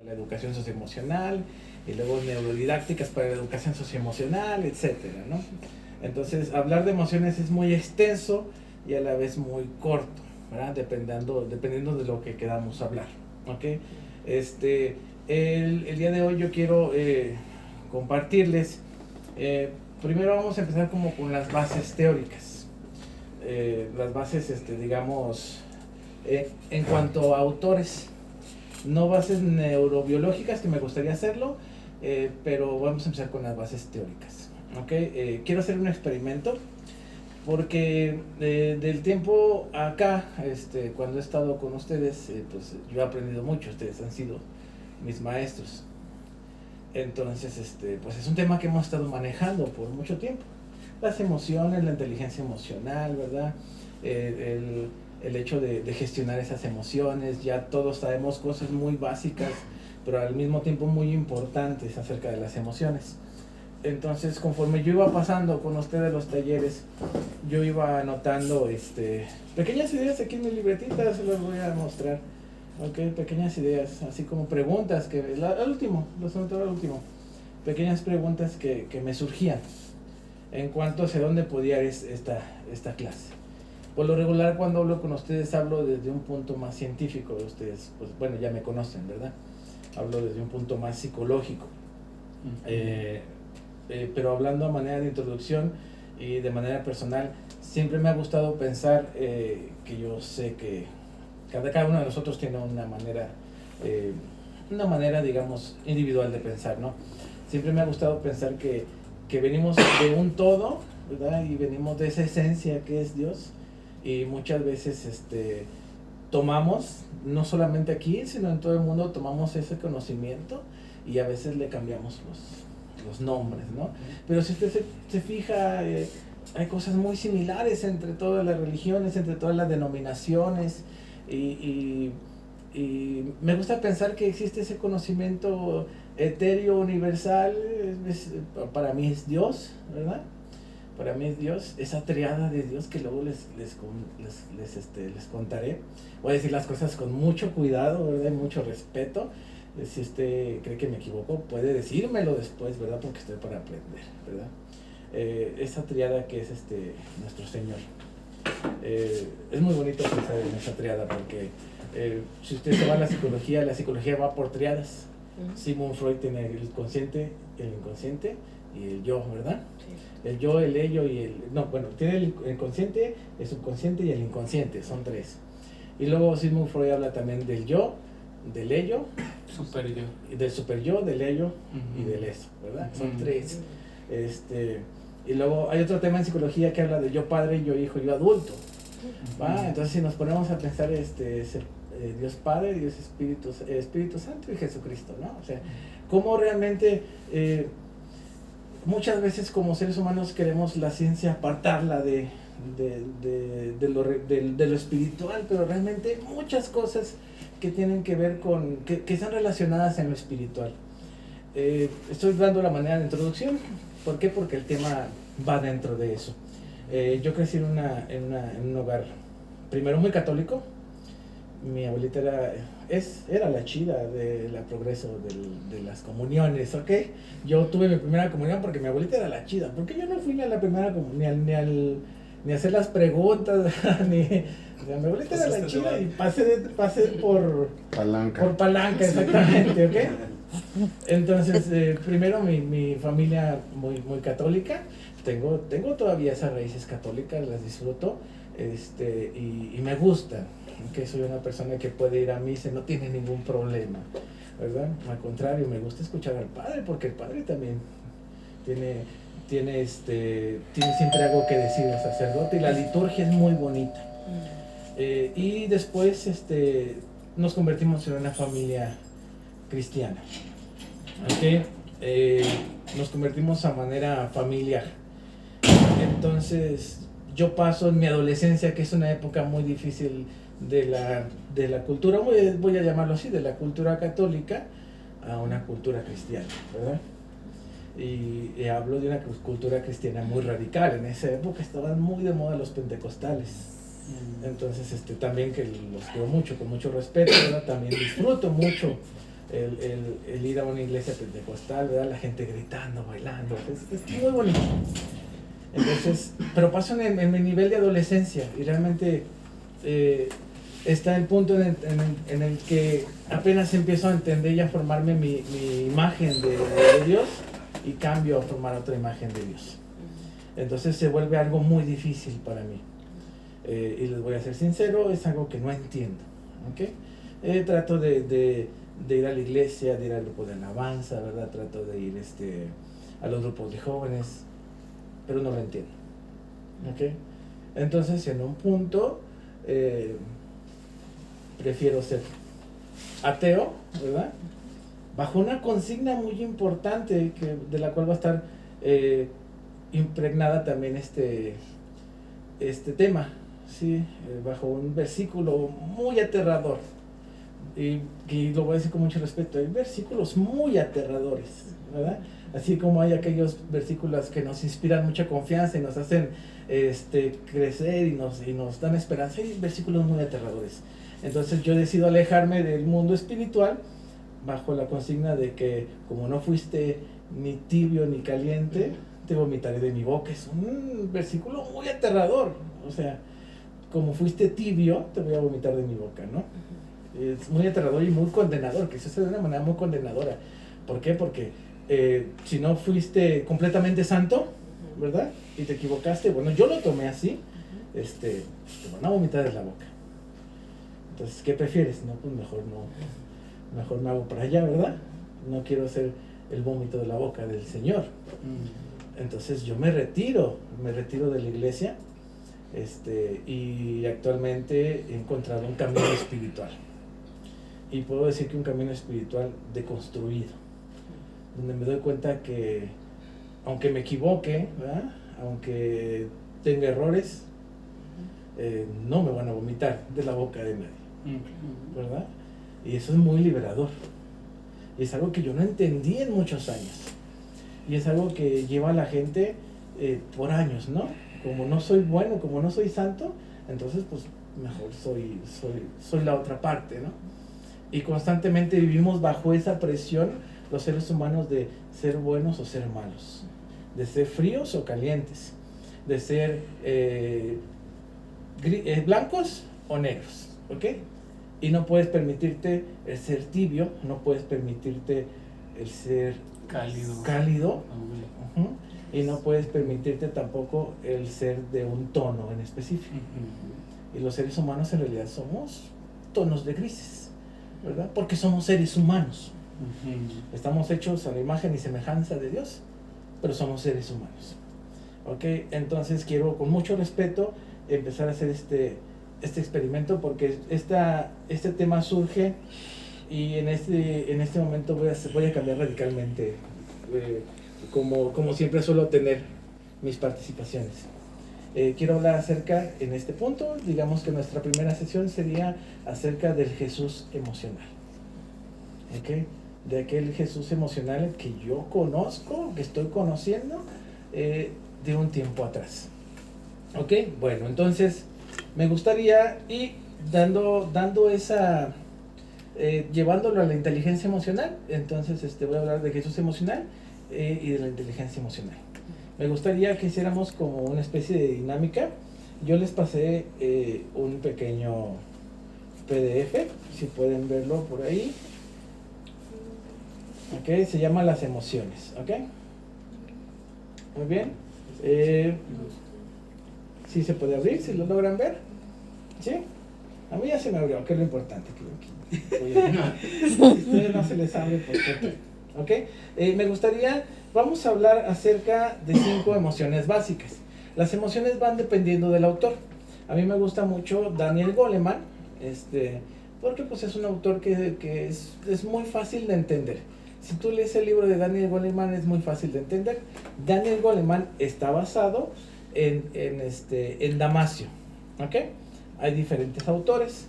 la educación socioemocional, y luego neurodidácticas para la educación socioemocional, etcétera, ¿no? Entonces, hablar de emociones es muy extenso y a la vez muy corto, ¿verdad? Dependiendo de lo que queramos hablar, ¿ok? El día de hoy yo quiero compartirles, primero vamos a empezar como con las bases teóricas, las bases, digamos, en cuanto a autores, no bases neurobiológicas, que me gustaría hacerlo, pero vamos a empezar con las bases teóricas, ¿ok? Quiero hacer un experimento, porque del tiempo acá, cuando he estado con ustedes, pues yo he aprendido mucho, ustedes han sido mis maestros. Entonces, pues es un tema que hemos estado manejando por mucho tiempo. Las emociones, la inteligencia emocional, ¿verdad? El hecho de gestionar esas emociones, ya todos sabemos cosas muy básicas, pero al mismo tiempo muy importantes acerca de las emociones. Entonces, conforme yo iba pasando con ustedes los talleres, yo iba anotando pequeñas ideas aquí en mi libretita, se las voy a mostrar. Ok, pequeñas ideas, así como preguntas que al último, los anoté al último. Pequeñas preguntas que me surgían en cuanto a hacia dónde podía ir esta clase. Por lo regular, cuando hablo con ustedes, hablo desde un punto más científico. Ustedes, pues bueno, ya me conocen, ¿verdad? Hablo desde un punto más psicológico. Pero hablando a manera de introducción y de manera personal, siempre me ha gustado pensar que yo sé que cada uno de nosotros tiene una manera, digamos, individual de pensar, ¿no? Siempre me ha gustado pensar que venimos de un todo, ¿verdad? Y venimos de esa esencia que es Dios, y muchas veces tomamos, no solamente aquí, sino en todo el mundo, tomamos ese conocimiento y a veces le cambiamos los nombres, ¿no? Pero si usted se fija, hay cosas muy similares entre todas las religiones, entre todas las denominaciones, y me gusta pensar que existe ese conocimiento etéreo, universal. Para mí es Dios, ¿verdad? Para mí es Dios, esa triada de Dios que luego les contaré. Voy a decir las cosas con mucho cuidado, ¿verdad? Y mucho respeto. Si usted cree que me equivoco, puede decírmelo después, ¿verdad? Porque estoy para aprender, ¿verdad? Esa triada que es nuestro Señor. Es muy bonito pensar en esa triada, porque si usted se va a la psicología va por triadas. Sigmund Freud tiene el consciente, el inconsciente y el yo, ¿verdad? Sí. El yo, el ello y el... No, bueno, tiene el consciente, el subconsciente y el inconsciente, son tres. Y luego Sigmund Freud habla también del yo, del ello, super yo, del super yo, del ello y del eso, ¿verdad? Son tres. Y luego hay otro tema en psicología que habla de yo padre, yo hijo, yo adulto, ¿va? Entonces, si nos ponemos a pensar, Dios Padre, Dios Espíritu Santo y Jesucristo, ¿no? O sea, cómo realmente muchas veces como seres humanos queremos la ciencia apartarla de lo espiritual, pero realmente muchas cosas que tienen que ver con, que están relacionadas en lo espiritual. Estoy dando la manera de introducción. ¿Por qué? Porque el tema va dentro de eso. Yo crecí en un hogar, primero muy católico. Mi abuelita era la chida de la progreso de las comuniones, ¿ok? Yo tuve mi primera comunión porque mi abuelita era la chida. Porque yo no fui a la primera comunión, ni a hacer las preguntas, mi abuelita era la chida y pasé por palanca. Por palanca, exactamente, ¿ok? Entonces, primero mi familia muy católica. Tengo todavía esas raíces católicas, las disfruto, y me gusta. Que soy una persona que puede ir a misa y no tiene ningún problema, ¿verdad? Al contrario, me gusta escuchar al Padre, porque el Padre también tiene siempre algo que decir al sacerdote, y la liturgia es muy bonita. Y después nos convertimos en una familia cristiana, ¿okay? Nos convertimos a manera familiar. Entonces yo paso en mi adolescencia, que es una época muy difícil de la cultura, voy a llamarlo así, de la cultura católica a una cultura cristiana, ¿verdad? Y hablo de una cultura cristiana muy radical. En esa época estaban muy de moda los pentecostales. Entonces también, que los quiero mucho, con mucho respeto, ¿verdad? También disfruto mucho el ir a una iglesia pentecostal, ¿verdad? La gente gritando, bailando, es muy bonito. Entonces, pero paso en mi nivel de adolescencia y realmente está el punto en el que apenas empiezo a entender y a formarme mi imagen de Dios y cambio a formar otra imagen de Dios. Entonces se vuelve algo muy difícil para mí. Y les voy a ser sincero, es algo que no entiendo. ¿Okay? Trato de ir a la iglesia, de ir al grupo de alabanza, ¿verdad? Trato de ir a los grupos de jóvenes, pero no lo entiendo. ¿Okay? Entonces, en un punto, prefiero ser ateo, ¿verdad? Bajo una consigna muy importante de la cual va a estar impregnada también este tema, ¿sí? Bajo un versículo muy aterrador. Y lo voy a decir con mucho respeto, hay versículos muy aterradores, ¿verdad? Así como hay aquellos versículos que nos inspiran mucha confianza y nos hacen crecer y nos dan esperanza, hay versículos muy aterradores. Entonces yo decido alejarme del mundo espiritual bajo la consigna de que como no fuiste ni tibio ni caliente, te vomitaré de mi boca. Es un versículo muy aterrador. O sea, como fuiste tibio, te voy a vomitar de mi boca, ¿no? Es muy aterrador y muy condenador, que se hace de una manera muy condenadora. ¿Por qué? Porque si no fuiste completamente santo, ¿verdad? Y te equivocaste, bueno, yo lo tomé así, te van a vomitar de la boca. Entonces, ¿qué prefieres? No, pues mejor me hago para allá, ¿verdad? No quiero ser el vómito de la boca del Señor. Entonces yo me retiro de la iglesia, y actualmente he encontrado un camino espiritual. Y puedo decir que un camino espiritual deconstruido, donde me doy cuenta que aunque me equivoque, ¿verdad? Aunque tenga errores, no me van a vomitar de la boca de nadie, ¿verdad? Y eso es muy liberador. Y es algo que yo no entendí en muchos años. Y es algo que lleva a la gente por años, ¿no? Como no soy bueno, como no soy santo, entonces pues mejor soy la otra parte, ¿no? Y constantemente vivimos bajo esa presión los seres humanos de ser buenos o ser malos, de ser fríos o calientes, de ser blancos o negros, ¿ok? Y no puedes permitirte el ser tibio, no puedes permitirte el ser cálido, y no puedes permitirte tampoco el ser de un tono en específico. Y los seres humanos en realidad somos tonos de grises, ¿verdad? Porque somos seres humanos. Estamos hechos a la imagen y semejanza de Dios, pero somos seres humanos. ¿Ok? Entonces quiero con mucho respeto empezar a hacer este experimento, porque este tema surge y en este momento voy a cambiar radicalmente, como siempre suelo tener mis participaciones. Quiero hablar acerca, en este punto, digamos que nuestra primera sesión sería acerca del Jesús emocional. ¿Ok? De aquel Jesús emocional que yo conozco, que estoy conociendo de un tiempo atrás. ¿Ok? Bueno, entonces me gustaría ir dando esa... llevándolo a la inteligencia emocional. Entonces voy a hablar de Jesús emocional y de la inteligencia emocional. Me gustaría que hiciéramos como una especie de dinámica. Yo les pasé un pequeño PDF, si pueden verlo por ahí. Ok, se llama Las emociones. Ok, muy bien. ¿Sí se puede abrir? ¿Si lo logran ver? ¿Sí? A mí ya se me abrió, que es lo importante. Ustedes no se les abre por qué. ¿Ok? Me gustaría, vamos a hablar acerca de 5 emociones básicas. Las emociones van dependiendo del autor. A mí me gusta mucho Daniel Goleman, porque pues es un autor que es muy fácil de entender. Si tú lees el libro de Daniel Goleman es muy fácil de entender. Daniel Goleman está basado en Damasio. ¿Ok? Hay diferentes autores.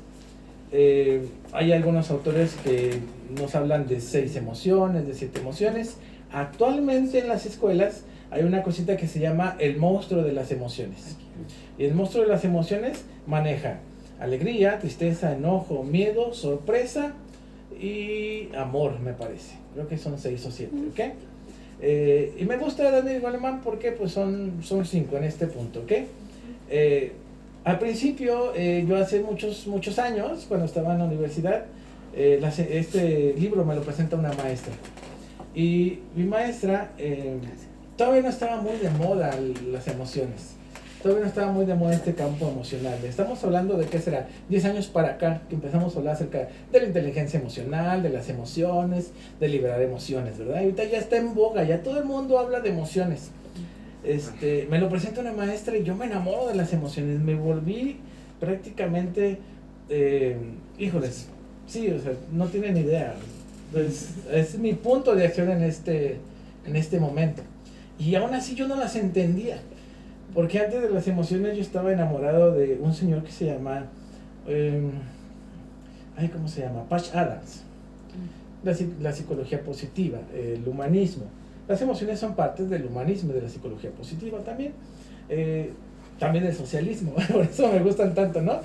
Hay algunos autores que nos hablan de 6 emociones, de 7 emociones. Actualmente en las escuelas hay una cosita que se llama el monstruo de las emociones. Y el monstruo de las emociones maneja alegría, tristeza, enojo, miedo, sorpresa y amor, me parece. Creo que son 6 o 7, ¿ok? Y me gusta Daniel Goleman porque pues son 5 en este punto, ¿ok? Al principio, yo hace muchos años, cuando estaba en la universidad, este libro me lo presenta una maestra. Y mi maestra, todavía no estaba muy de moda las emociones. Todavía no estaba muy de moda este campo emocional. Estamos hablando de, ¿qué será? 10 años para acá, que empezamos a hablar acerca de la inteligencia emocional, de las emociones, de liberar emociones, ¿verdad? Y ahorita ya está en boga, ya todo el mundo habla de emociones. Me lo presenta una maestra y yo me enamoro de las emociones. Me volví prácticamente, híjoles, sí, o sea, no tienen idea. Pues, es mi punto de acción en este momento. Y aún así yo no las entendía. Porque antes de las emociones yo estaba enamorado de un señor que se llama, ¿cómo se llama? Patch Adams. La psicología positiva, el humanismo. Las emociones son partes del humanismo, de la psicología positiva también. También del socialismo, por eso me gustan tanto, ¿no?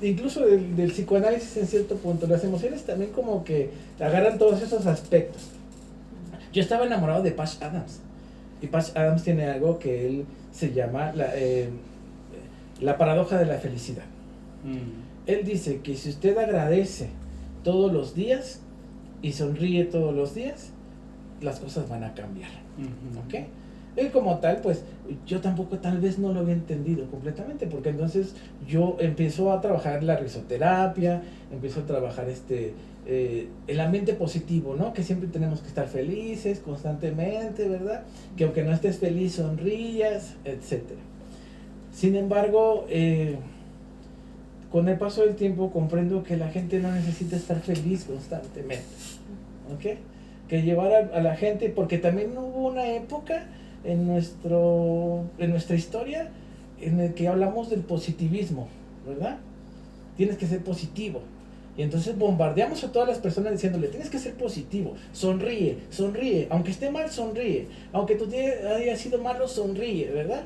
Incluso del psicoanálisis en cierto punto. Las emociones también como que agarran todos esos aspectos. Yo estaba enamorado de Patch Adams. Y Patch Adams tiene algo que él se llama la paradoja de la felicidad. Él dice que si usted agradece todos los días y sonríe todos los días, las cosas van a cambiar. ¿Ok? Él como tal, pues yo tampoco tal vez no lo había entendido completamente, porque entonces yo empiezo a trabajar la risoterapia, empiezo a trabajar el ambiente positivo, ¿no? Que siempre tenemos que estar felices constantemente, ¿verdad? Que aunque no estés feliz, sonrías, etc. Sin embargo, con el paso del tiempo comprendo que la gente no necesita estar feliz constantemente, ¿ok? Que llevar a la gente, porque también hubo una época en nuestra historia en el que hablamos del positivismo, ¿verdad? Tienes que ser positivo. Y entonces bombardeamos a todas las personas diciéndole, tienes que ser positivo, sonríe, aunque esté mal, sonríe, aunque tu día haya sido malo, sonríe, ¿verdad?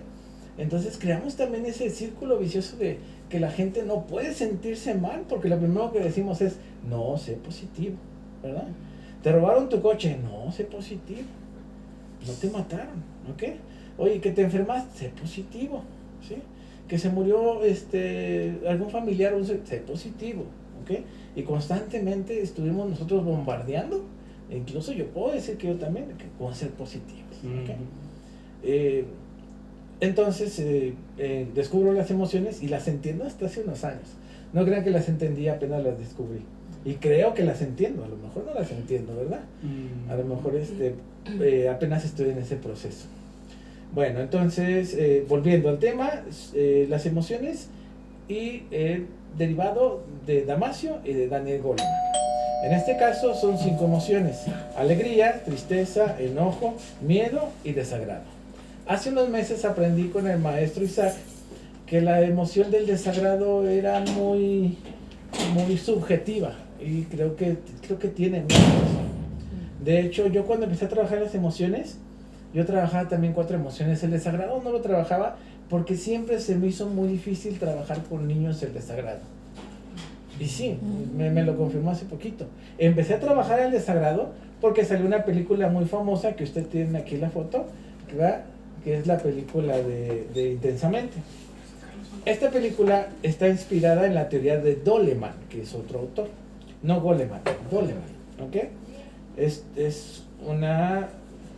Entonces creamos también ese círculo vicioso de que la gente no puede sentirse mal, porque lo primero que decimos es, no, sé positivo, ¿verdad? Te robaron tu coche, no, sé positivo, no te mataron, ¿ok? Oye, que te enfermaste, sé positivo, ¿sí? Que se murió algún familiar, sé positivo, ¿ok? Y constantemente estuvimos nosotros bombardeando, e incluso yo puedo decir que yo también, con ser positivos, ¿ok? Entonces descubro las emociones y las entiendo hasta hace unos años. No crean que las entendí apenas las descubrí. Y creo que las entiendo, a lo mejor no las entiendo, ¿verdad? A lo mejor apenas estoy en ese proceso. Bueno, entonces, volviendo al tema, las emociones y derivado de Damasio y de Daniel Goleman. En este caso son 5 emociones: alegría, tristeza, enojo, miedo y desagrado. Hace unos meses aprendí con el maestro Isaac que la emoción del desagrado era muy subjetiva, y creo que tiene mucha razón. De hecho, yo cuando empecé a trabajar las emociones, yo trabajaba también 4 emociones. El desagrado no lo trabajaba porque siempre se me hizo muy difícil trabajar con niños el desagrado. Y sí, me lo confirmó hace poquito. Empecé a trabajar el desagrado porque salió una película muy famosa, que usted tiene aquí la foto, ¿verdad? Que es la película de Intensamente. Esta película está inspirada en la teoría de Goleman, que es otro autor. No Goleman, Goleman, ¿ok? Es de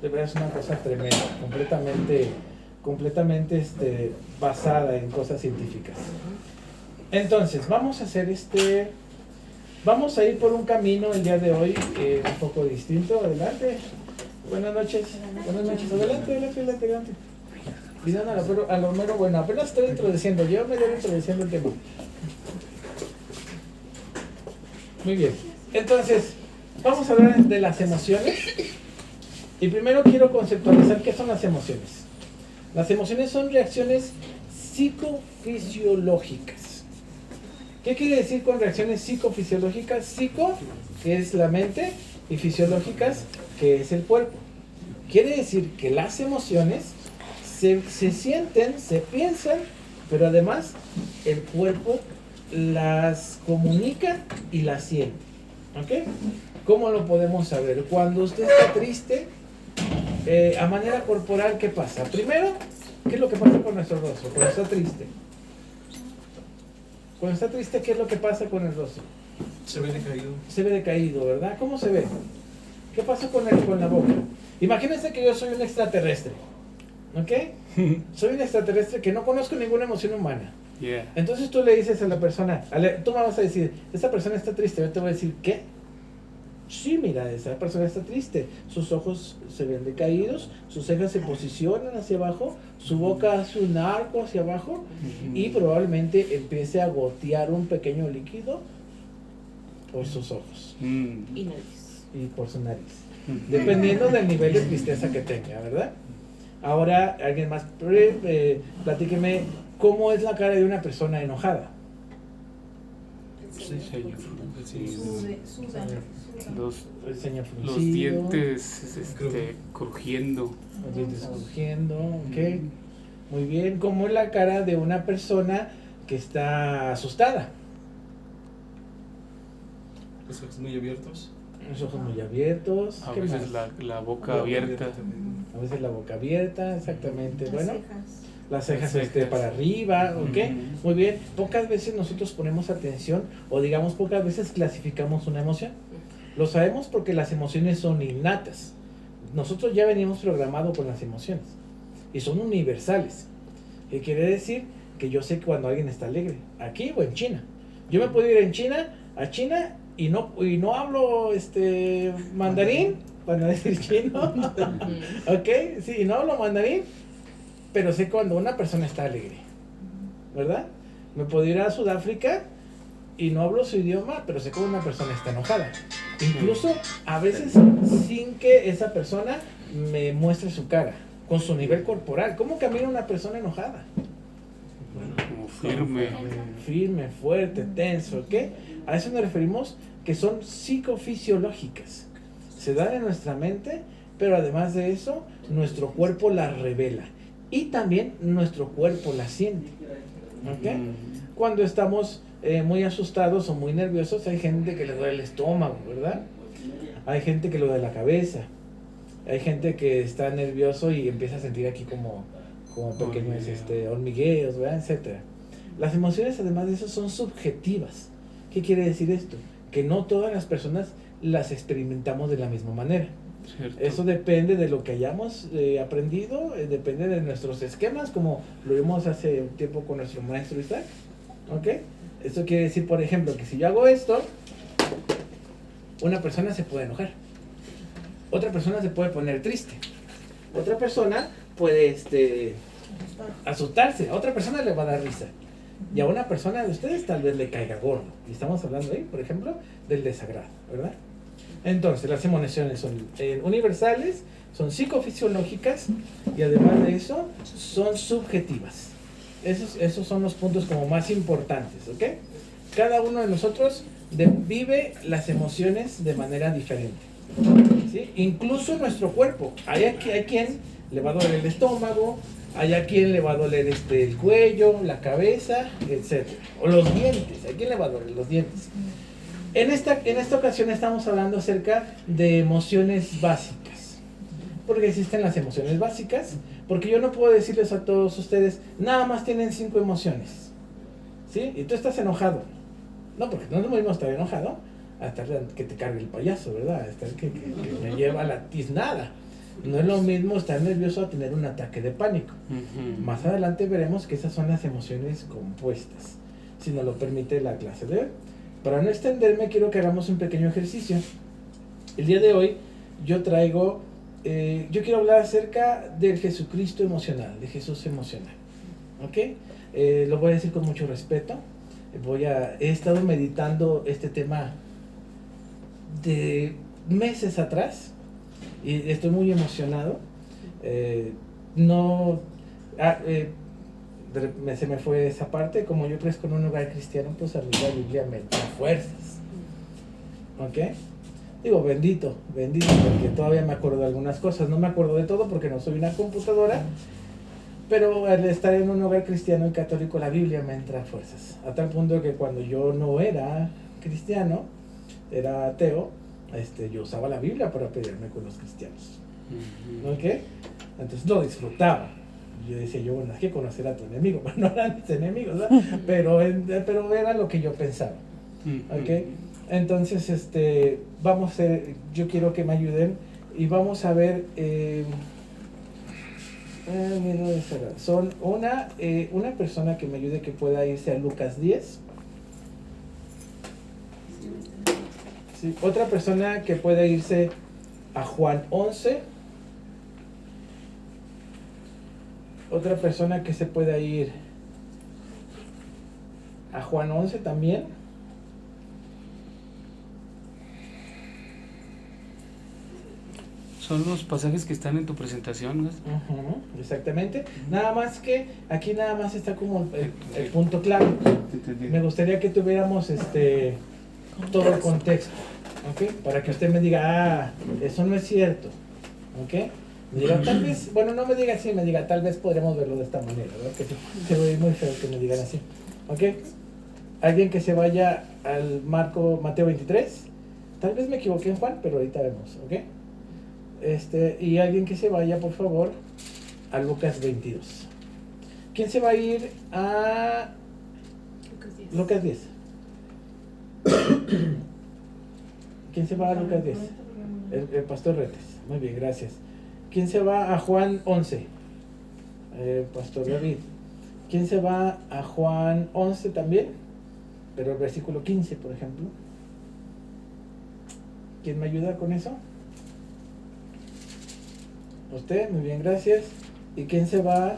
verdad es una cosa tremenda, completamente basada en cosas científicas. Entonces, vamos a ir por un camino el día de hoy un poco distinto. Adelante. Buenas noches. Adelante. Miran a lo mero, bueno, apenas estoy introduciendo, yo me voy introduciendo el tema. Muy bien, entonces, vamos a hablar de las emociones. Y primero quiero conceptualizar qué son las emociones. Las emociones son reacciones psicofisiológicas. ¿Qué quiere decir con reacciones psicofisiológicas? Psico, que es la mente, y fisiológicas, que es el cuerpo. Quiere decir que las emociones se sienten, se piensan, pero además el cuerpo las comunica y las siente. ¿Ok? ¿Cómo lo podemos saber? Cuando usted está triste, a manera corporal, ¿qué pasa? Primero, ¿qué es lo que pasa con nuestro rostro? Cuando está triste. Cuando está triste, ¿qué es lo que pasa con el rostro? Se ve decaído. Se ve decaído, ¿verdad? ¿Cómo se ve? ¿Qué pasa con la boca? Imagínense que yo soy un extraterrestre. ¿Ok? Soy un extraterrestre que no conozco ninguna emoción humana. Yeah. Entonces tú le dices a la persona, tú me vas a decir, esta persona está triste. Yo te voy a decir, ¿qué? Sí, mira, esa persona está triste. Sus ojos se ven decaídos, sus cejas se posicionan hacia abajo, su boca hace un arco hacia abajo y probablemente empiece a gotear un pequeño líquido por sus ojos Y nariz. y por su nariz, dependiendo del nivel de tristeza que tenga, ¿verdad? Ahora, alguien más, platíqueme, ¿cómo es la cara de una persona enojada? Sí, señor. Sí. Suda. El ceño Los fruncido, dientes crujiendo. los dientes crujiendo, ¿ok? Muy bien. ¿Cómo es la cara de una persona que está asustada? Los ojos muy abiertos. Los ojos muy abiertos. A ¿Qué veces más? la boca abierta. A veces la boca abierta, exactamente. Las Bueno, cejas. las cejas Las cejas. para arriba, ¿ok? Ujú. Muy bien. Pocas veces nosotros ponemos atención o digamos pocas veces clasificamos una emoción. Lo sabemos porque las emociones son innatas. Nosotros ya venimos programados con las emociones y son universales. ¿Qué quiere decir? Que yo sé cuando alguien está alegre, aquí o en China. Yo me puedo ir a China y no hablo mandarín, para no decir chino. ¿Ok? Sí, y no hablo mandarín, pero sé cuando una persona está alegre, ¿verdad? Me puedo ir a Sudáfrica y no hablo su idioma, pero sé cuando una persona está enojada. Incluso a veces sin que esa persona me muestre su cara, con su nivel corporal. ¿Cómo camina una persona enojada? Como firme. Firme, fuerte, tenso, ¿ok? A eso nos referimos que son psicofisiológicas. Se dan en nuestra mente, pero además de eso, nuestro cuerpo las revela. Y también nuestro cuerpo las siente, ¿ok? Cuando estamos muy asustados o muy nerviosos, hay gente que le duele el estómago, ¿verdad? Hay gente que le duele la cabeza. Hay gente que está nervioso y empieza a sentir aquí como pequeños hormigueos, ¿verdad? Etcétera. Las emociones, además de eso, son subjetivas. ¿Qué quiere decir esto? Que no todas las personas las experimentamos de la misma manera. Cierto. Eso depende de lo que hayamos aprendido, depende de nuestros esquemas, como lo vimos hace un tiempo con nuestro maestro Isaac. ¿Ok? Esto quiere decir, por ejemplo, que si yo hago esto, una persona se puede enojar. Otra persona se puede poner triste. Otra persona puede asustarse. A otra persona le va a dar risa. Y a una persona de ustedes tal vez le caiga gordo. Y estamos hablando ahí, por ejemplo, del desagrado, ¿verdad? Entonces, las emociones son universales, son psicofisiológicas y además de eso, son subjetivas. Esos son los puntos como más importantes, ¿ok? Cada uno de nosotros vive las emociones de manera diferente, ¿sí? Incluso nuestro cuerpo. Hay quien le va a doler el estómago, hay a quien le va a doler el cuello, la cabeza, etc. O los dientes, ¿a quién le va a doler los dientes? En esta ocasión estamos hablando acerca de emociones básicas. Porque existen las emociones básicas. Porque yo no puedo decirles a todos ustedes, nada más tienen 5 emociones. ¿Sí? Y tú estás enojado. No, porque no es lo mismo estar enojado a estar que te cargue el payaso, ¿verdad? A estar que me lleva a la tiznada. No es lo mismo estar nervioso a tener un ataque de pánico. Más adelante veremos que esas son las emociones compuestas, si nos lo permite la clase de hoy. Para no extenderme, quiero que hagamos un pequeño ejercicio. El día de hoy yo quiero hablar acerca del Jesucristo emocional, de Jesús emocional. ¿Ok? Lo voy a decir con mucho respeto. He estado meditando este tema de meses atrás y estoy muy emocionado. Se me fue esa parte. Como yo crezco en un lugar cristiano, pues a mí la Biblia me da fuerzas. ¿Ok? Digo, bendito, porque todavía me acuerdo de algunas cosas. No me acuerdo de todo porque no soy una computadora, pero al estar en un hogar cristiano y católico, la Biblia me entra fuerzas. A tal punto que cuando yo no era cristiano, era ateo, yo usaba la Biblia para pelearme con los cristianos. ¿Ok? Entonces lo disfrutaba. Yo decía, bueno, hay que conocer a tu enemigo, pero no eran mis enemigos, ¿verdad? pero era lo que yo pensaba. ¿Ok? Entonces, vamos a hacer, yo quiero que me ayuden y vamos a ver, son una persona que me ayude que pueda irse a Lucas 10. Sí, otra persona que pueda irse a Juan 11. Otra persona que se pueda ir a Juan 11 también. Son los pasajes que están en tu presentación, ¿no? Exactamente. Nada más que aquí nada más está como el punto clave. Me gustaría que tuviéramos todo el contexto, ¿ok? Para que usted me diga, eso no es cierto, ¿ok? Me diga, tal vez, bueno, no me diga así, me diga, tal vez podremos verlo de esta manera, ¿verdad? Que se ve muy feo que me digan así, ¿ok? Alguien que se vaya al Mateo 23, tal vez me equivoqué en Juan, pero ahorita vemos, ¿ok? Y alguien que se vaya, por favor, a Lucas 22. ¿Quién se va a ir a Lucas 10? ¿Quién se va a Lucas 10? El pastor Retes. Muy bien, gracias. ¿Quién se va a Juan 11? Pastor David. ¿Quién se va a Juan 11 también? Pero el versículo 15, por ejemplo. ¿Quién me ayuda con eso? Usted, muy bien, gracias. ¿Y quién se va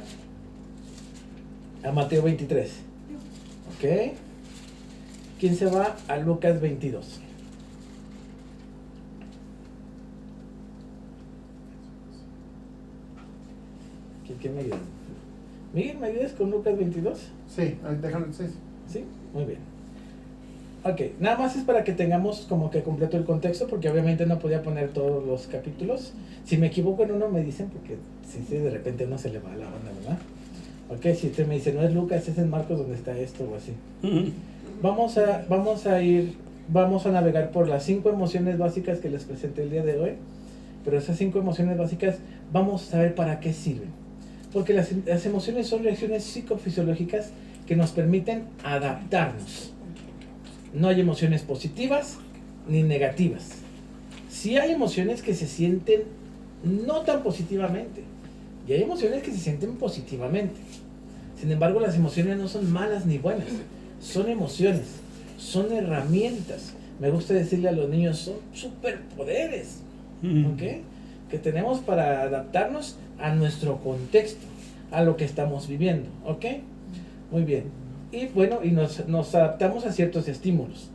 a Mateo 23? Ok. ¿Quién se va a Lucas 22? ¿Quién me ayuda? Miguel, ¿me ayudas con Lucas 22? Sí, déjalo en 6. Sí, muy bien. Ok, nada más es para que tengamos como que completo el contexto, porque obviamente no podía poner todos los capítulos. Si me equivoco en uno me dicen, porque si de repente no se le va la onda, ¿verdad? Ok, si usted me dice, no es Lucas, es en Marcos donde está esto o así. Vamos a navegar por las 5 emociones básicas que les presenté el día de hoy. Pero esas 5 emociones básicas vamos a saber para qué sirven. Porque las emociones son reacciones psicofisiológicas que nos permiten adaptarnos. No hay emociones positivas ni negativas. Sí hay emociones que se sienten no tan positivamente. Y hay emociones que se sienten positivamente. Sin embargo, las emociones no son malas ni buenas. Son emociones. Son herramientas. Me gusta decirle a los niños, son superpoderes. ¿Ok? Que tenemos para adaptarnos a nuestro contexto, a lo que estamos viviendo. ¿Ok? Muy bien. Y bueno, y nos adaptamos a ciertos estímulos,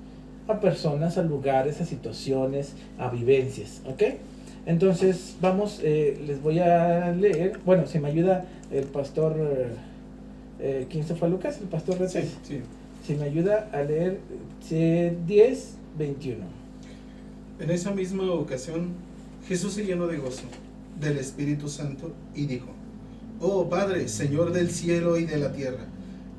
a personas, a lugares, a situaciones, a vivencias. ¿Ok? Entonces, vamos, les voy a leer. Bueno, si me ayuda el pastor, ¿quién se fue a Lucas? ¿El pastor Retes? Sí. Si me ayuda a leer 10, 21. En esa misma ocasión, Jesús se llenó de gozo del Espíritu Santo y dijo: Oh Padre, Señor del cielo y de la tierra,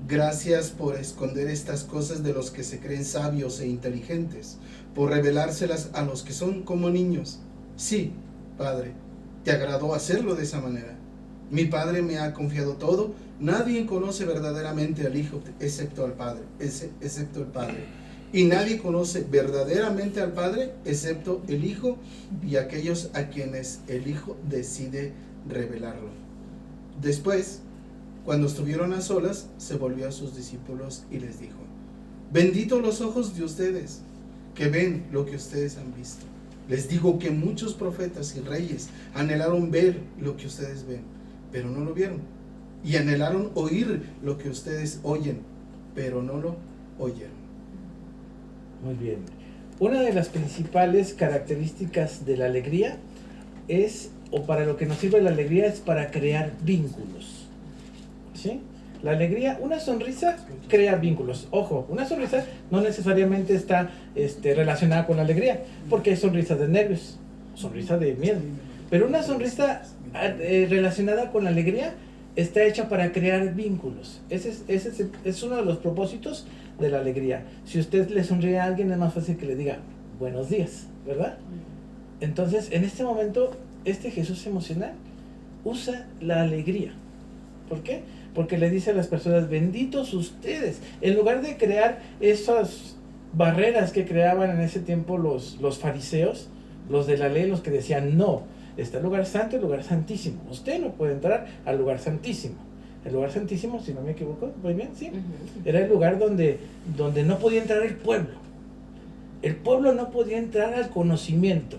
gracias por esconder estas cosas de los que se creen sabios e inteligentes, por revelárselas a los que son como niños. Sí, Padre, te agradó hacerlo de esa manera. Mi Padre me ha confiado todo. Nadie conoce verdaderamente al Hijo excepto el Padre. Y nadie conoce verdaderamente al Padre excepto el Hijo y aquellos a quienes el Hijo decide revelarlo. Después, cuando estuvieron a solas, se volvió a sus discípulos y les dijo: Benditos los ojos de ustedes, que ven lo que ustedes han visto. Les digo que muchos profetas y reyes anhelaron ver lo que ustedes ven, pero no lo vieron. Y anhelaron oír lo que ustedes oyen, pero no lo oyeron. Muy bien. Una de las principales características de la alegría es, o para lo que nos sirve la alegría, es para crear vínculos. ¿Sí? La alegría, una sonrisa crea vínculos. Ojo, una sonrisa no necesariamente está relacionada con la alegría, porque hay sonrisas de nervios, sonrisa de miedo. Pero una sonrisa relacionada con la alegría está hecha para crear vínculos. Ese es uno de los propósitos de la alegría. Si usted le sonríe a alguien, es más fácil que le diga buenos días, ¿verdad? Entonces, en este momento, este Jesús emocional usa la alegría. ¿Por qué? Porque le dice a las personas, benditos ustedes. En lugar de crear esas barreras que creaban en ese tiempo los fariseos, los de la ley, los que decían, no, está el lugar santo y el lugar santísimo. Usted no puede entrar al lugar santísimo. El lugar santísimo, si no me equivoco, ¿muy bien? Sí. Era el lugar donde no podía entrar el pueblo. El pueblo no podía entrar al conocimiento.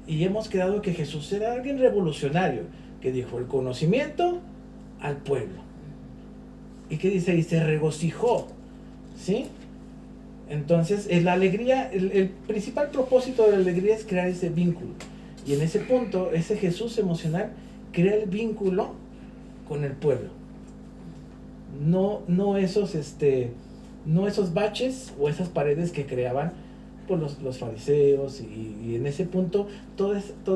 Y hemos quedado que Jesús era alguien revolucionario, que dijo el conocimiento al pueblo. ¿Y qué dice? Y se regocijó, ¿sí? Entonces, la alegría, el principal propósito de la alegría es crear ese vínculo. Y en ese punto, ese Jesús emocional crea el vínculo con el pueblo. No esos baches o esas paredes que creaban por los fariseos, y en ese punto todo es no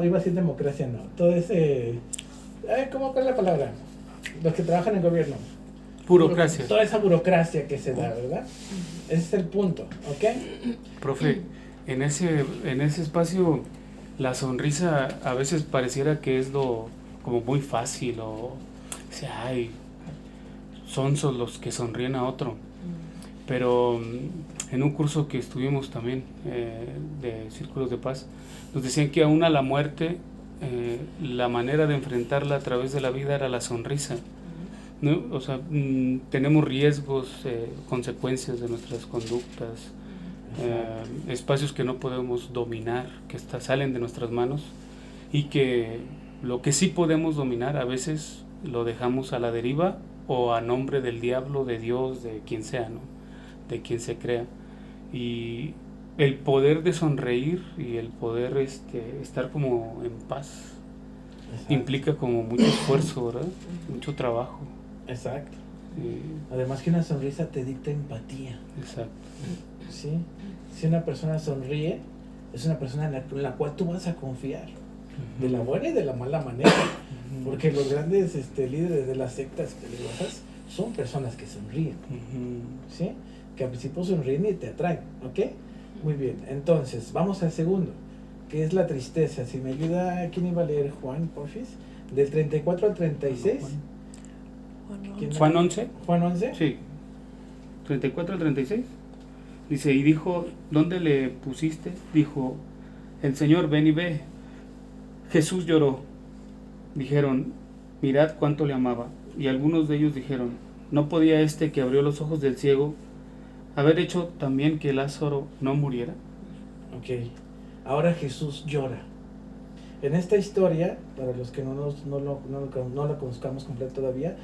iba a decir democracia, no, todo ese ¿cuál es la palabra? Los que trabajan en gobierno, Burocracia. toda esa burocracia que se da, ¿verdad? Ese es el punto, ¿ok? Profe, en ese espacio la sonrisa a veces pareciera que es como muy fácil, o sea, ay, sonsos los que sonríen a otro. Pero en un curso que estuvimos también de Círculos de Paz, nos decían que aún a la muerte, la manera de enfrentarla a través de la vida era la sonrisa, ¿no? O sea, tenemos riesgos, consecuencias de nuestras conductas, espacios que no podemos dominar, que salen de nuestras manos, y que lo que sí podemos dominar a veces lo dejamos a la deriva o a nombre del diablo, de Dios, de quien sea, ¿no? De quien se crea. Y el poder de sonreír y el poder estar como en paz, exacto, implica como mucho esfuerzo, ¿verdad? Mucho trabajo. Exacto. Además que una sonrisa te dicta empatía. Exacto. ¿Sí? Si una persona sonríe, es una persona en la cual tú vas a confiar, de la buena y de la mala manera, porque los grandes líderes de las sectas peligrosas son personas que sonríen, ¿sí? Que al principio sonríen y te atraen, ¿ok? Muy bien, entonces vamos al segundo, que es la tristeza. Si me ayuda, ¿quién iba a leer? Juan, porfis, del 34 al 36. Juan 11. Juan 11. Sí, 34 al 36. Dice, y dijo, ¿dónde le pusiste? Dijo, el Señor, ven y ve. Jesús lloró. Dijeron, mirad cuánto le amaba. Y algunos de ellos dijeron, ¿no podía que abrió los ojos del ciego haber hecho también que Lázaro no muriera? Ok, ahora Jesús llora. En esta historia, para los que no la conozcamos completa todavía,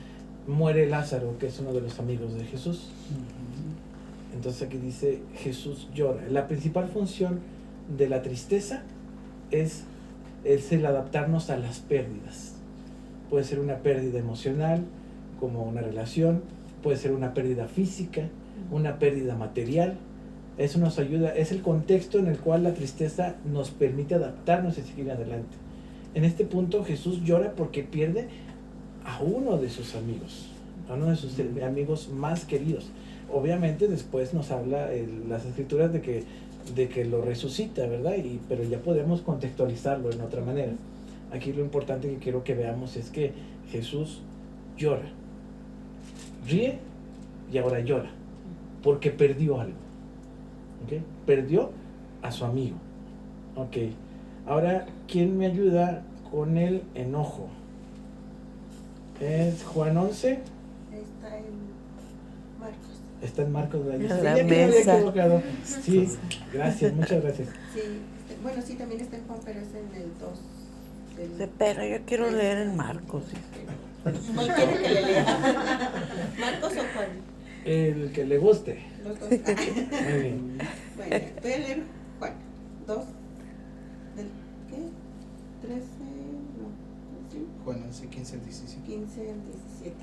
muere Lázaro, que es uno de los amigos de Jesús. Entonces aquí dice, Jesús llora. La principal función de la tristeza es el adaptarnos a las pérdidas. Puede ser una pérdida emocional, como una relación, puede ser una pérdida física, una pérdida material. Eso nos ayuda, es el contexto en el cual la tristeza nos permite adaptarnos y seguir adelante. En este punto Jesús llora porque pierde a uno de sus amigos, a uno de sus amigos más queridos. Obviamente después nos habla las escrituras de que lo resucita, ¿verdad? Pero ya podemos contextualizarlo en otra manera. Aquí lo importante que quiero que veamos es que Jesús llora, ríe y ahora llora, porque perdió algo. ¿Okay? Perdió a su amigo. Ok, ahora, ¿quién me ayuda con el enojo? Es Juan 11. Está en Marcos. Está en Marcos, ¿verdad? La Sí, ya que me había mesa. equivocado. Sí, gracias, muchas gracias. Sí, bueno, sí, también está en Juan, pero es en el 2. Pero yo quiero leer en Marcos. ¿Cuál quiere que le lea? ¿Marcos o Juan? El que le guste. Los dos. Muy bien. Bueno, voy a leer Juan 2. ¿Del qué? 13, no, ¿sí? Juan 11, 15 al 17. 15 al 17.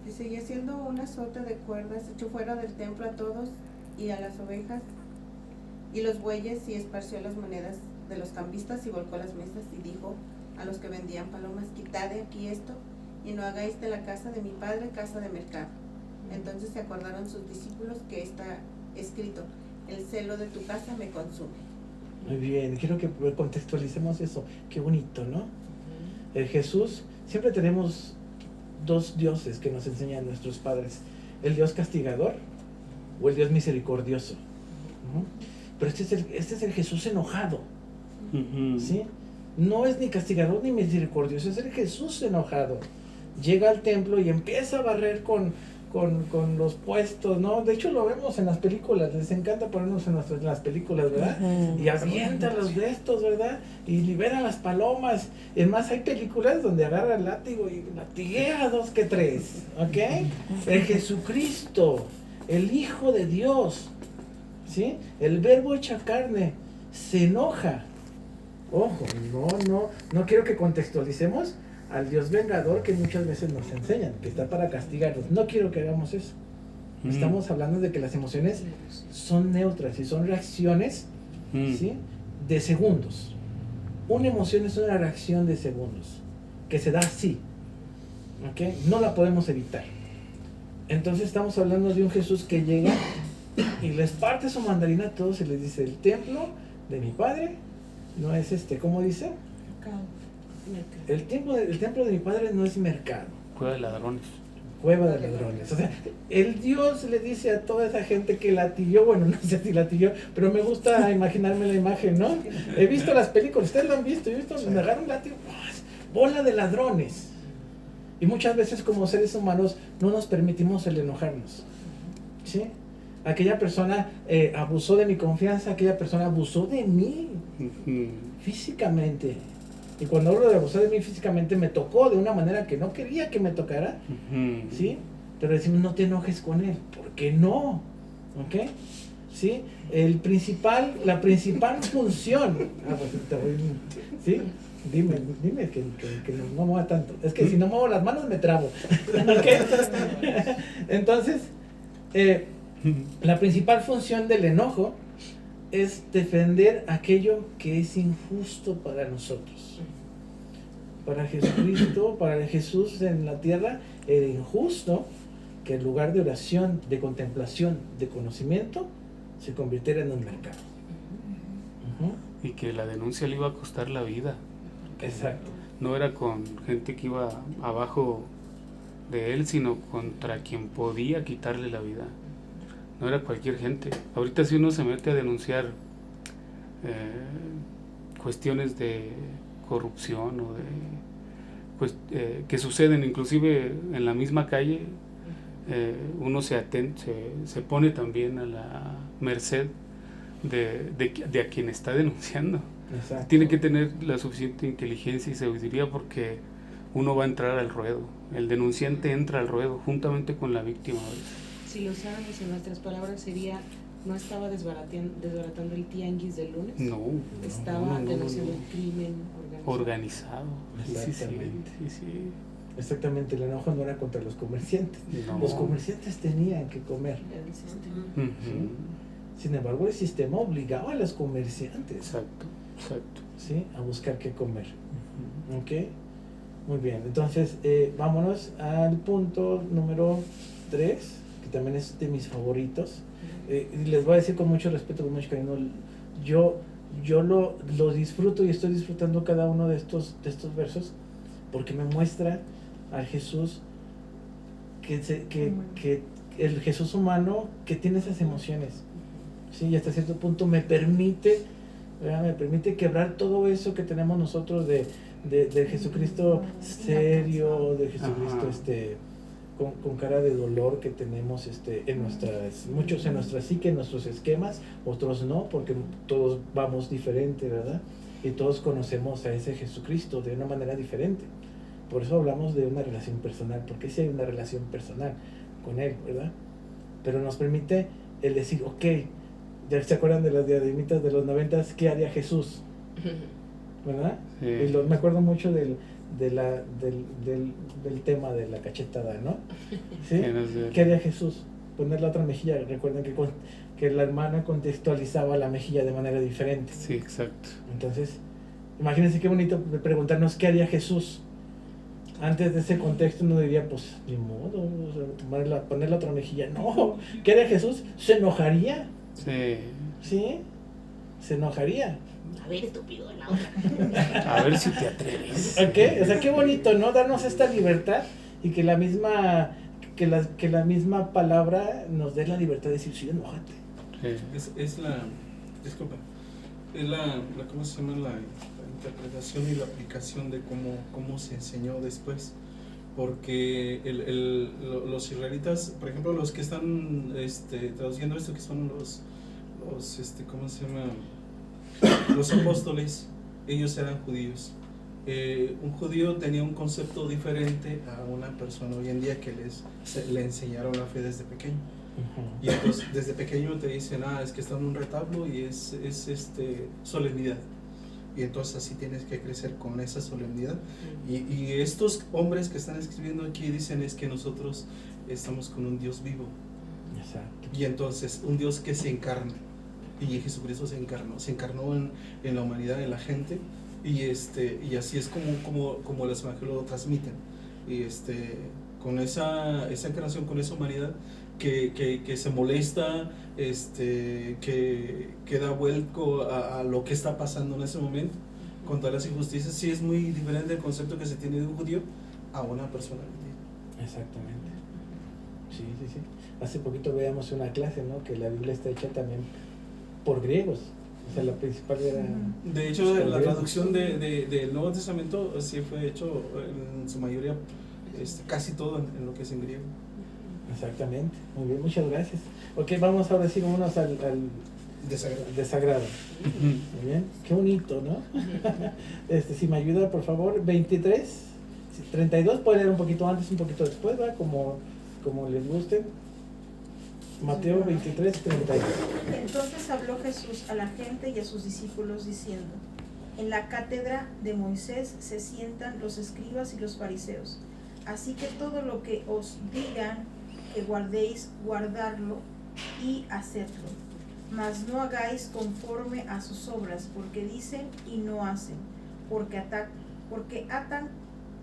Dice, y haciendo un azote de cuerdas, echó fuera del templo a todos y a las ovejas y los bueyes, y esparció las monedas de los cambistas y volcó las mesas, y dijo a los que vendían palomas, quitad de aquí esto y no hagáis de la casa de mi padre casa de mercado. Entonces se acordaron sus discípulos que está escrito: el celo de tu casa me consume. Muy bien, quiero que contextualicemos eso. Qué bonito, ¿no? El Jesús, siempre tenemos dos dioses que nos enseñan nuestros padres: el Dios castigador o el Dios misericordioso. Pero este es el Jesús enojado, ¿sí? No es ni castigador ni misericordioso, es el Jesús enojado. Llega al templo y empieza a barrer con los puestos, ¿no? De hecho lo vemos en las películas, les encanta ponernos en las películas, ¿verdad? Y avienta los de estos, ¿verdad? Y libera las palomas. Es más, hay películas donde agarra el látigo y latiguea a 2 que 3, ¿ok? El Jesucristo, el Hijo de Dios, ¿sí? El Verbo hecho carne, se enoja. Ojo, no quiero que contextualicemos al Dios vengador que muchas veces nos enseñan, que está para castigarnos. No quiero que hagamos eso. Estamos hablando de que las emociones son neutras y son reacciones, ¿sí? De segundos. Una emoción es una reacción de segundos que se da así, ¿ok? No la podemos evitar. Entonces estamos hablando de un Jesús que llega y les parte su mandarina a todos y les dice: el templo de mi Padre no es ¿cómo dice? El templo de mi Padre no es mercado. Cueva de ladrones. Cueva de ladrones. O sea, el Dios le dice a toda esa gente que latilló, bueno, no sé si latilló, pero me gusta imaginarme la imagen, ¿no? He visto las películas, ustedes lo han visto, yo he visto, me agarran un látigo, bola de ladrones. Y muchas veces como seres humanos no nos permitimos el enojarnos, ¿sí? Aquella persona abusó de mi confianza, aquella persona abusó de mí físicamente. Y cuando hablo de abusar de mí físicamente, me tocó de una manera que no quería que me tocara, ¿sí? Pero decimos: no te enojes con él. ¿Por qué no? ¿Ok? ¿Sí? La principal función... ¿sí? Dime que no mueva tanto. Es que si no muevo las manos me trabo. ¿Ok? Entonces, la principal función del enojo es defender aquello que es injusto para nosotros. Para Jesucristo, para Jesús en la tierra, era injusto que en lugar de oración, de contemplación, de conocimiento, se convirtiera en un mercado. Y que la denuncia le iba a costar la vida. Exacto. No era con gente que iba abajo de él, sino contra quien podía quitarle la vida. No era cualquier gente. Ahorita si uno se mete a denunciar cuestiones de corrupción o de que suceden inclusive en la misma calle, uno se pone también a la merced de a quien está denunciando. Exacto. Tiene que tener la suficiente inteligencia y sabiduría, porque uno va a entrar al ruedo. El denunciante entra al ruedo juntamente con la víctima. Si lo usáramos en nuestras palabras sería: no estaba desbaratando el tianguis del lunes. No. Estaba denunciando el crimen organizado. Exactamente. Sí. Exactamente, el enojo no era contra los comerciantes. No. Los comerciantes tenían que comer. El sistema. ¿Sí? Sin embargo, el sistema obligaba a los comerciantes, Exacto. ¿sí? A buscar qué comer. ¿Ok? Muy bien, entonces vámonos al punto número 3, que también es de mis favoritos. Y les voy a decir con mucho respeto, con mucho cariño, yo lo disfruto y estoy disfrutando cada uno de estos versos, porque me muestra al Jesús que el Jesús humano que tiene esas emociones, ¿sí? Y hasta cierto punto me permite quebrar todo eso que tenemos nosotros de Jesucristo serio, de Jesucristo con cara de dolor que tenemos muchos en nuestra psique, en nuestros esquemas, otros no, porque todos vamos diferente, ¿verdad? Y todos conocemos a ese Jesucristo de una manera diferente. Por eso hablamos de una relación personal, porque sí hay una relación personal con Él, ¿verdad? Pero nos permite el decir: ok, ¿ya se acuerdan de las diademitas de los 90s? ¿Qué haría Jesús? ¿Verdad? Sí. Y me acuerdo mucho del tema de la cachetada, ¿no? ¿Sí? ¿Qué haría Jesús? Poner la otra mejilla. Recuerden que la hermana contextualizaba la mejilla de manera diferente. Sí, exacto. Entonces, imagínense qué bonito preguntarnos: ¿qué haría Jesús? Antes de ese contexto uno diría, pues, ni modo, o sea, poner la otra mejilla. No, ¿qué era Jesús? ¿Se enojaría? Sí. ¿Sí? Se enojaría. A ver, estúpido, la otra. A ver si te atreves. ¿Ok? O sea, qué bonito, ¿no? Darnos esta libertad y que la misma, que la misma palabra nos dé la libertad de decir, sí, enójate. Sí. Es la, disculpa, es la ¿cómo se llama? La interpretación y la aplicación de cómo se enseñó después. Porque los israelitas, por ejemplo, los que están traduciendo esto, que son los ¿cómo se llama? Los apóstoles, ellos eran judíos. Un judío tenía un concepto diferente a una persona hoy en día que le enseñaron la fe desde pequeño. Y entonces desde pequeño te dicen, es que está en un retablo y es solemnidad. Y entonces así tienes que crecer con esa solemnidad. Y estos hombres que están escribiendo aquí dicen es que nosotros estamos con un Dios vivo. Exacto. Y entonces un Dios que se encarna. Y Jesucristo se encarnó en la humanidad, en la gente. Y así es como los evangelios lo transmiten. Y con esa encarnación, con esa humanidad que se molesta, que da vuelco a lo que está pasando en ese momento, con todas las injusticias. Sí, es muy diferente el concepto que se tiene de un judío a una persona judía. Exactamente. Sí. Hace poquito veíamos una clase, ¿no? Que la Biblia está hecha también por griegos. O sea, la principal era... De hecho, la traducción del Nuevo Testamento sí fue hecho en su mayoría, casi todo en lo que es en griego. Exactamente. Muy bien, muchas gracias. Ok, vamos ahora sí, vámonos al desagrado. Muy bien. Qué bonito, ¿no? Si me ayuda, por favor, 23, 32, puede leer un poquito antes, un poquito después, ¿va? Como les guste. Mateo 23, 32. Entonces habló Jesús a la gente y a sus discípulos diciendo: en la cátedra de Moisés se sientan los escribas y los fariseos. Así que todo lo que os digan que guardéis, guardarlo y hacedlo. Mas no hagáis conforme a sus obras, porque dicen y no hacen, porque atan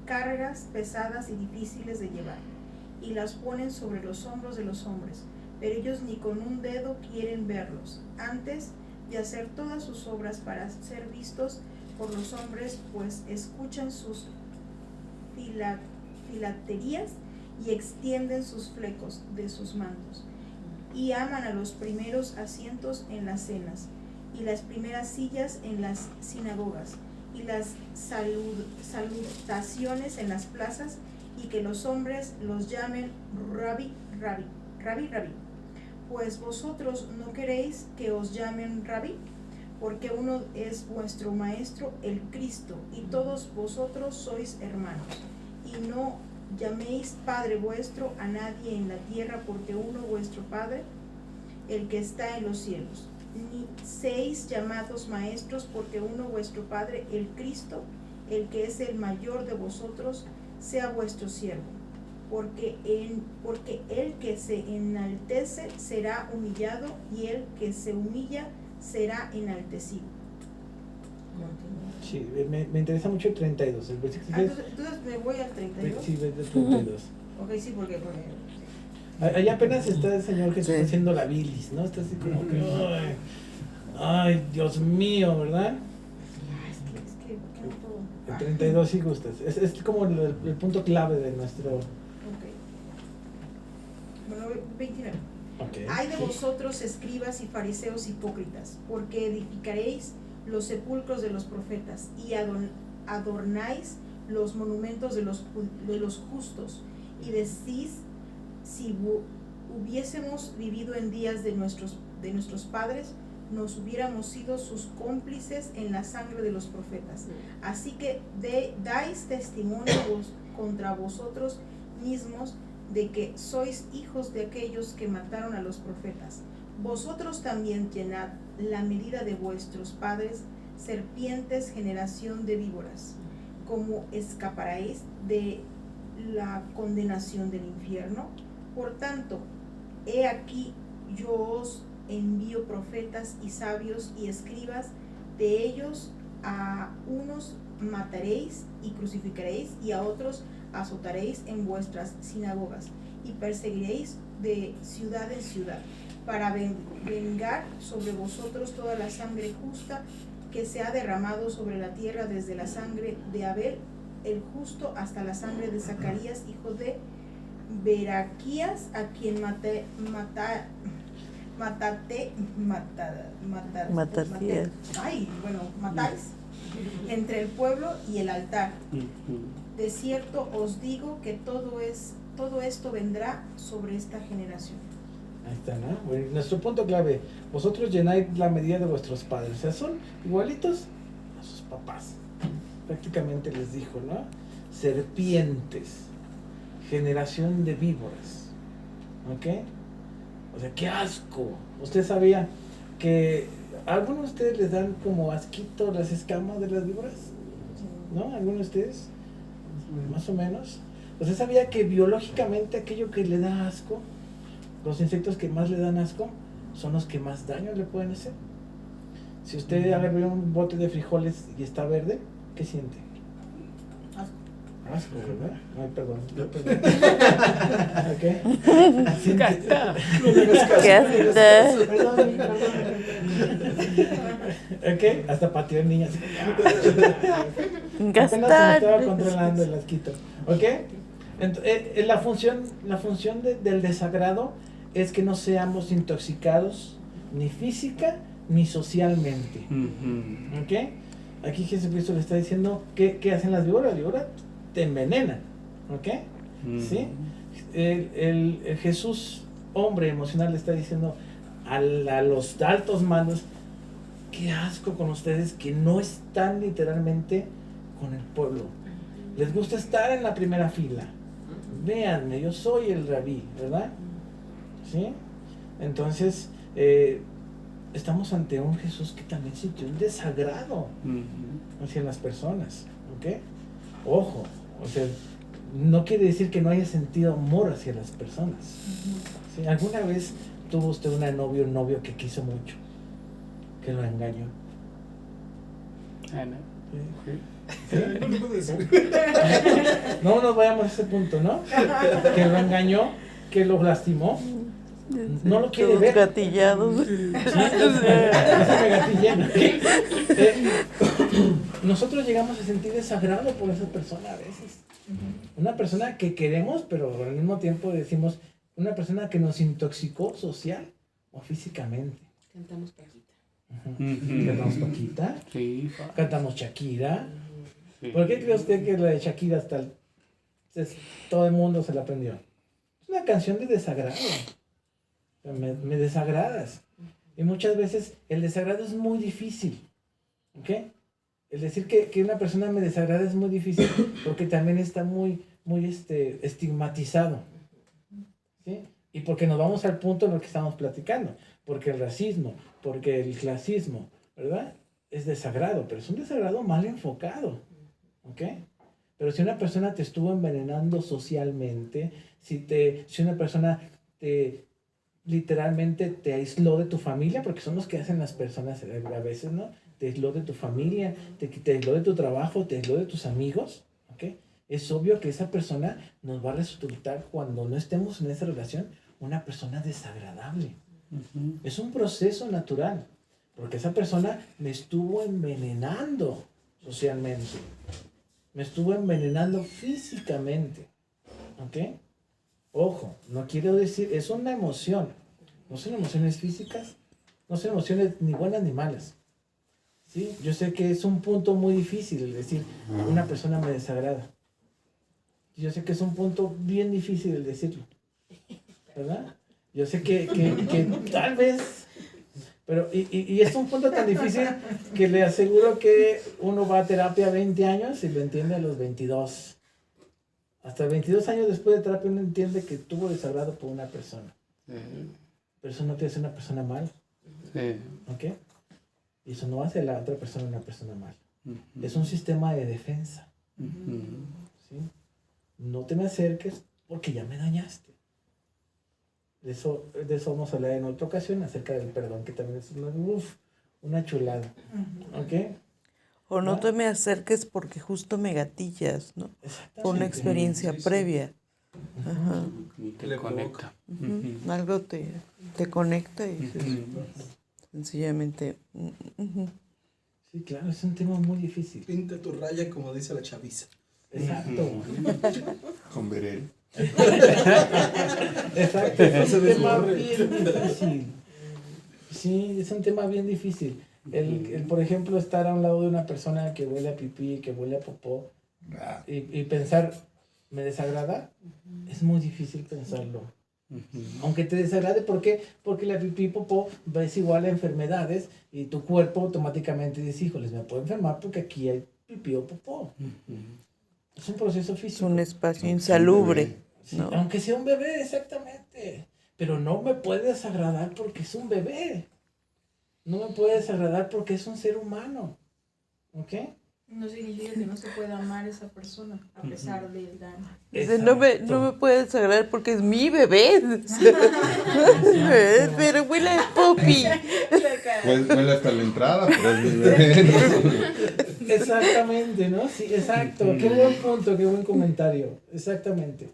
cargas pesadas y difíciles de llevar, y las ponen sobre los hombros de los hombres, pero ellos ni con un dedo quieren verlos. Antes de hacer todas sus obras para ser vistos por los hombres, pues escuchan sus filaterías y extienden sus flecos de sus mantos, y aman a los primeros asientos en las cenas, y las primeras sillas en las sinagogas, y las salutaciones en las plazas, y que los hombres los llamen Rabí, Rabí, Rabí, Rabí. Pues vosotros no queréis que os llamen Rabí, porque uno es vuestro maestro, el Cristo, y todos vosotros sois hermanos. Y no llaméis Padre vuestro a nadie en la tierra, porque uno vuestro Padre, el que está en los cielos. Ni seáis llamados maestros, porque uno vuestro Padre, el Cristo, el que es el mayor de vosotros, sea vuestro siervo. Porque el que se enaltece será humillado, y el que se humilla será enaltecido. Sí, me interesa mucho el 32. El versículo Entonces me voy al 32. Sí, desde el 32. Ok, sí, porque Ahí apenas está el Señor Jesús Sí. haciendo la bilis, ¿no? Está así como que, ay, Dios mío, ¿verdad? es que no puedo. El 32 sí gustas. Es como el punto clave de nuestro... Ok. Bueno, 29. Okay. Ay de vosotros, escribas y fariseos hipócritas, porque edificaréis los sepulcros de los profetas y adornáis los monumentos de los justos, y decís: si hubiésemos vivido en días de nuestros padres, nos hubiéramos sido sus cómplices en la sangre de los profetas. Así que dais testimonio contra vosotros mismos de que sois hijos de aquellos que mataron a los profetas. Vosotros también llenad la medida de vuestros padres, serpientes, generación de víboras. ¿Cómo escaparéis de la condenación del infierno? Por tanto, he aquí yo os envío profetas y sabios y escribas. De ellos a unos mataréis y crucificaréis, y a otros azotaréis en vuestras sinagogas y perseguiréis de ciudad en ciudad, para vengar sobre vosotros toda la sangre justa que se ha derramado sobre la tierra, desde la sangre de Abel el justo hasta la sangre de Zacarías, hijo de Beraquías, a quien matáis entre el pueblo y el altar. De cierto os digo que todo esto vendrá sobre esta generación. Ahí está, ¿no? Bueno, nuestro punto clave: vosotros llenáis la medida de vuestros padres. O sea, son igualitos a sus papás. Prácticamente les dijo, ¿no? Serpientes, generación de víboras. ¿Ok? O sea, qué asco. ¿Usted sabía que a algunos de ustedes les dan como asquito las escamas de las víboras? ¿No? ¿Algunos de ustedes? Más o menos. ¿Usted sabía que biológicamente aquello que le da asco, los insectos que más le dan asco, son los que más daño le pueden hacer? Si usted agarra un bote de frijoles y está verde, ¿qué siente? Asco, ¿verdad? Ay, perdón. ¿Ok? Gasta. ¿Ok? Hasta pateó niñas. Apenas se me Gastar. estaba controlando el asquito. ¿Ok? La función del desagrado es que no seamos intoxicados ni física ni socialmente. ¿Ok? Aquí Jesucristo le está diciendo ¿qué hacen las víboras? Las víboras te envenenan. ¿Ok? ¿Sí? El Jesús, hombre emocional, le está diciendo a los altos mandos: qué asco con ustedes que no están literalmente con el pueblo. Les gusta estar en la primera fila. Véanme, yo soy el rabí, ¿verdad? ¿Sí? Entonces, estamos ante un Jesús que también sintió un desagrado hacia las personas. ¿Ok? Ojo, o sea, no quiere decir que no haya sentido amor hacia las personas. ¿Sí? ¿Alguna vez tuvo usted un novio que quiso mucho, que lo engañó? ¿Sí? No nos vayamos a ese punto, ¿no? Que lo engañó, que lo lastimó. No lo quiere ver. Gatillados. Nosotros llegamos a sentir desagrado por esa persona a veces. Una persona que queremos, pero al mismo tiempo decimos, una persona que nos intoxicó social o físicamente. Cantamos Paquita. Cantamos Paquita. Sí. Cantamos Shakira. Sí. ¿Por qué cree usted que la de Shakira todo el mundo se la aprendió? Es una canción de desagrado. Me desagradas. Y muchas veces el desagrado es muy difícil. ¿Ok? El decir que una persona me desagrada es muy difícil porque también está muy estigmatizado. ¿Sí? Y porque nos vamos al punto en lo que estamos platicando. Porque el racismo, porque el clasismo, ¿verdad? Es desagrado, pero es un desagrado mal enfocado. ¿Ok? Pero si una persona te estuvo envenenando socialmente, si una persona literalmente te aisló de tu familia, porque son los que hacen las personas a veces, ¿no? Te aisló de tu familia, te aisló de tu trabajo, te aisló de tus amigos, ¿ok? Es obvio que esa persona nos va a resultar, cuando no estemos en esa relación, una persona desagradable. Es un proceso natural, porque esa persona me estuvo envenenando socialmente, me estuvo envenenando físicamente, ¿ok? Ojo, no quiero decir, es una emoción, no son emociones físicas, no son emociones ni buenas ni malas. ¿Sí? Yo sé que es un punto muy difícil el decir, una persona me desagrada. Yo sé que es un punto bien difícil el decirlo, ¿verdad? Yo sé que tal vez, pero y es un punto tan difícil que le aseguro que uno va a terapia 20 años y lo entiende a los 22. Hasta 22 años después de terapia uno entiende que tuvo desagrado por una persona. Pero eso no te hace una persona mala. ¿Ok? Y eso no hace a la otra persona una persona mala. Es un sistema de defensa. ¿Sí? No te me acerques porque ya me dañaste. De eso vamos a hablar en otra ocasión, acerca del perdón, que también es una chulada. ¿Ok? O no ¿no? te me acerques porque justo me gatillas, ¿no? Por una Exactamente. experiencia Sí, sí. previa. Ajá. Y te Le conecta. Ujú. Algo te conecta y dices, sencillamente. Sí, claro, es un tema muy difícil. Pinta tu raya como dice la chaviza. Exacto. Con Berel. Exacto, es Se un tema desborre. bien difícil. Sí, es un tema bien difícil. El, por ejemplo, estar a un lado de una persona que huele a pipí, que huele a popó, y pensar, ¿me desagrada? Es muy difícil pensarlo. Aunque te desagrade, ¿por qué? Porque la pipí y popó es igual a enfermedades y tu cuerpo automáticamente dice, híjoles, me puedo enfermar porque aquí hay pipí o popó. Es un proceso Es físico. un espacio insalubre, Sí, ¿no? aunque sea un bebé, exactamente. Pero no me puede desagradar porque es un bebé. No me puede desagradar porque es un ser humano. ¿Ok? No significa que no se pueda amar a esa persona a pesar del daño. Dice, no me puede desagradar porque es mi bebé. Pero huele a Poppy. Pues huele hasta la entrada, pero es mi bebé. Exactamente, ¿no? Sí, exacto. Qué buen punto, qué buen comentario. Exactamente.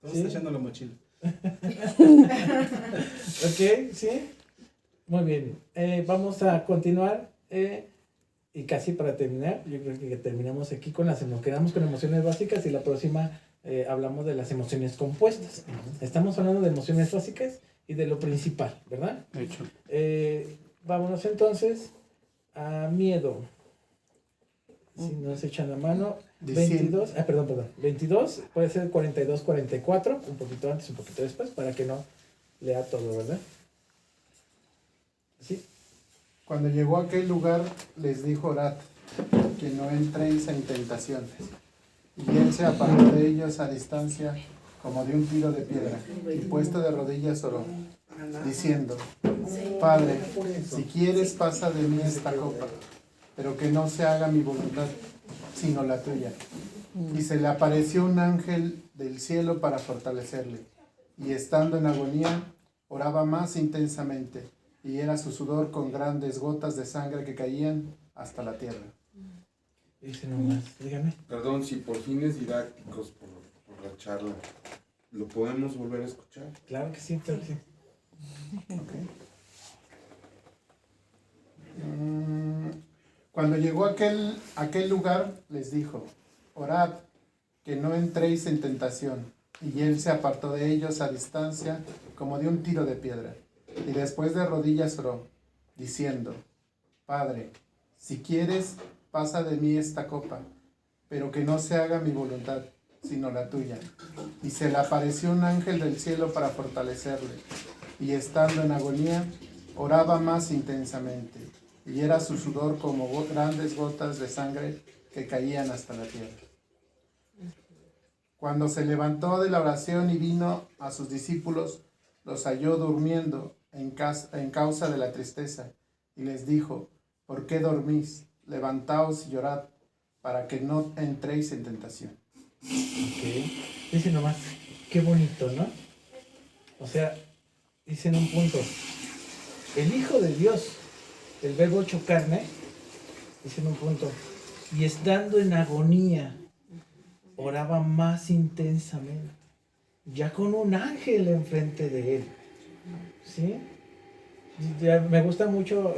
Todos Sí. está echando la mochila. ¿Ok? ¿Sí? Muy bien. Vamos a continuar. Y casi para terminar, yo creo que terminamos aquí con nos quedamos con emociones básicas y la próxima hablamos de las emociones compuestas. Estamos hablando de emociones básicas y de lo principal, ¿verdad? De hecho. Vámonos entonces a miedo. Si nos echan la mano, 22, perdón, 22, puede ser 42, 44, un poquito antes, un poquito después, para que no lea todo, ¿verdad? Sí. Cuando llegó a aquel lugar, les dijo orad, que no entréis en tentación. Y él se apartó de ellos a distancia, como de un tiro de piedra, y puesto de rodillas oró, diciendo, Padre, si quieres pasa de mí esta copa, pero que no se haga mi voluntad, sino la tuya. Y se le apareció un ángel del cielo para fortalecerle, y estando en agonía, oraba más intensamente, y era su sudor con grandes gotas de sangre que caían hasta la tierra. Dice nomás, dígame. Perdón, si por fines didácticos, por la charla, ¿lo podemos volver a escuchar? Claro que sí, claro que sí. Cuando llegó a aquel lugar, les dijo, orad, que no entréis en tentación. Y él se apartó de ellos a distancia, como de un tiro de piedra. Y después de rodillas oró, diciendo, Padre, si quieres, pasa de mí esta copa, pero que no se haga mi voluntad, sino la tuya. Y se le apareció un ángel del cielo para fortalecerle, y estando en agonía, oraba más intensamente, y era su sudor como grandes gotas de sangre que caían hasta la tierra. Cuando se levantó de la oración y vino a sus discípulos, los halló durmiendo en causa de la tristeza, y les dijo, ¿por qué dormís? Levantaos y llorad, para que no entréis en tentación. Ok. Dice nomás, qué bonito, ¿no? O sea, dice en un punto, el Hijo de Dios, el verbo hecho carne, dice en un punto, y estando en agonía, oraba más intensamente, ya con un ángel enfrente de él. ¿Sí? Ya me gusta mucho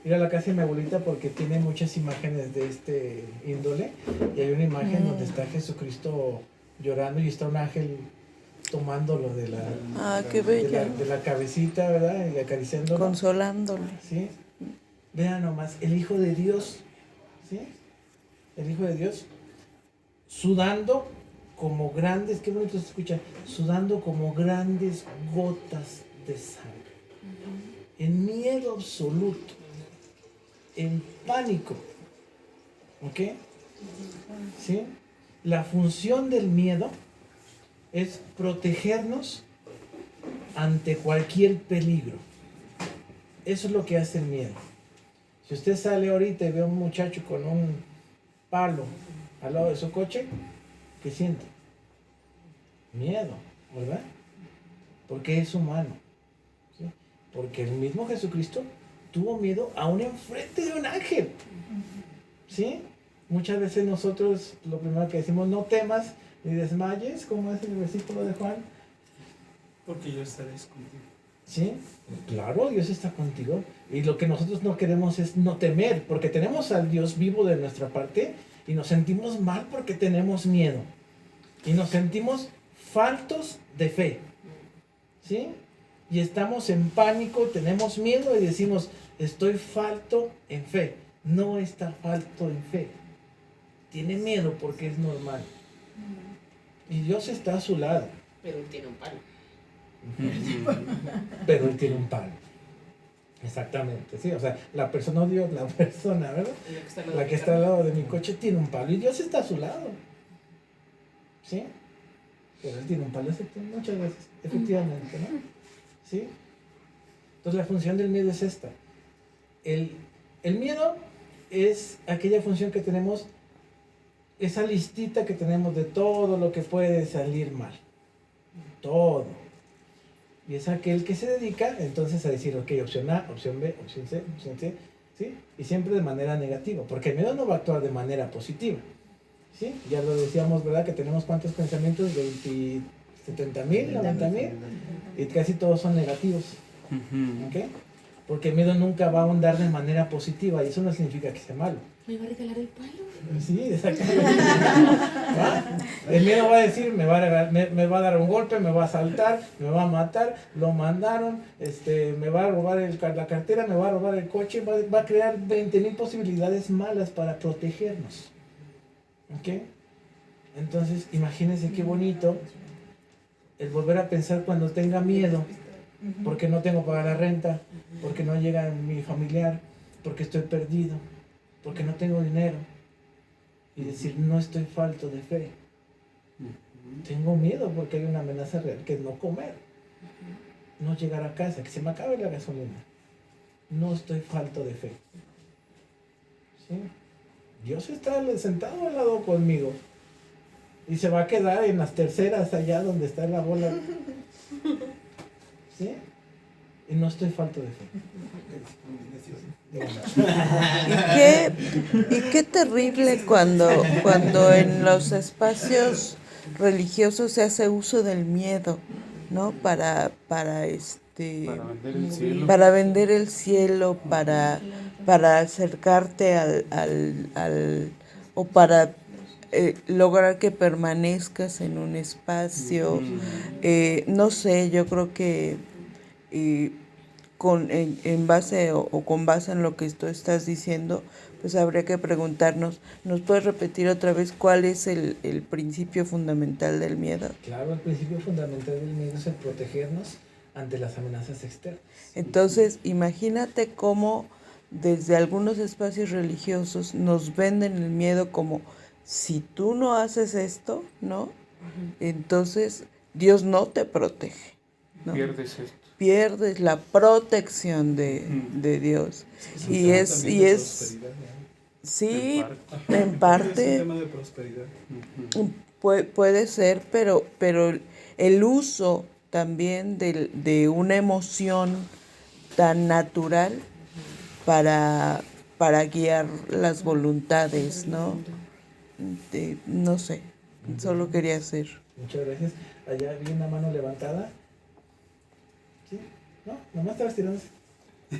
ir a la casa de mi abuelita porque tiene muchas imágenes de este índole. Y hay una imagen donde está Jesucristo llorando y está un ángel tomándolo de la, Qué bella. de la cabecita, ¿verdad? Y acariciándolo. Consolándole. ¿Sí? Vean nomás, el Hijo de Dios, ¿sí? El Hijo de Dios sudando como grandes, qué bonito se escucha, sudando como grandes gotas de sangre, en miedo absoluto, en pánico, ¿ok? ¿Sí? La función del miedo es protegernos ante cualquier peligro. Eso es lo que hace el miedo. Si usted sale ahorita y ve a un muchacho con un palo al lado de su coche, ¿qué siente? Miedo, ¿verdad? Porque es humano, ¿sí? Porque el mismo Jesucristo tuvo miedo aún enfrente de un ángel. ¿Sí? Muchas veces nosotros lo primero que decimos, no temas ni desmayes, como es el versículo de Juan. Porque yo estaré contigo. ¿Sí? Claro, Dios está contigo. Y lo que nosotros no queremos es no temer, porque tenemos al Dios vivo de nuestra parte y nos sentimos mal porque tenemos miedo. Y nos sentimos faltos de fe. ¿Sí? Y estamos en pánico, tenemos miedo y decimos, estoy falto en fe. No está falto en fe. Tiene miedo porque es normal. Y Dios está a su lado. Pero él tiene un palo. Pero él tiene un palo. Exactamente, sí. O sea, la persona, Dios, la persona, ¿verdad? La que está al lado de mi coche tiene un palo y Dios está a su lado. ¿Sí? Pero él tiene un palo muchas veces, efectivamente, ¿no? ¿Sí? Entonces la función del miedo es esta. El miedo es aquella función que tenemos, esa listita que tenemos de todo lo que puede salir mal. Todo. Y es aquel que se dedica entonces a decir, ok, opción A, opción B, opción C, ¿sí? Y siempre de manera negativa, porque el miedo no va a actuar de manera positiva, ¿sí? Ya lo decíamos, ¿verdad? Que tenemos cuántos pensamientos, 70,000, 90,000, y casi todos son negativos, ¿ok? Porque el miedo nunca va a ahondar de manera positiva, y eso no significa que sea malo. ¿Me va a regalar el palo? Sí, exactamente. ¿Va? El miedo va a decir, me va a dar un golpe, me va a asaltar, me va a matar, lo mandaron, me va a robar la cartera, me va a robar el coche, va a crear 20,000 posibilidades malas para protegernos. ¿Ok? Entonces, imagínense qué bonito el volver a pensar cuando tenga miedo, porque no tengo para pagar la renta, porque no llega mi familiar, porque estoy perdido, porque no tengo dinero. Y decir, no estoy falto de fe. Tengo miedo porque hay una amenaza real, que es no comer, no llegar a casa, que se me acabe la gasolina. No estoy falto de fe. ¿Sí? Dios está sentado al lado conmigo y se va a quedar en las terceras allá donde está la bola. ¿Sí? Y no estoy falto de fe. Y qué terrible cuando en los espacios religiosos se hace uso del miedo, ¿no? Para vender el cielo. Para vender el cielo, para acercarte o para lograr que permanezcas en un espacio. No sé, yo creo que en base o con base en lo que tú estás diciendo, pues habría que preguntarnos, ¿nos puedes repetir otra vez cuál es el principio fundamental del miedo? Claro, el principio fundamental del miedo es el protegernos ante las amenazas externas. Entonces, imagínate cómo desde algunos espacios religiosos nos venden el miedo como, si tú no haces esto, ¿no? Entonces Dios no te protege, ¿no? Pierdes esto. Pierdes la protección de Dios. Y es sí, en parte Es un tema de prosperidad. puede ser, pero el uso también de una emoción tan natural para guiar las voluntades, ¿no? No sé, solo quería hacer. Muchas gracias. Allá vi una mano levantada. ¿Sí? ¿No? ¿Nomás estabas tirando?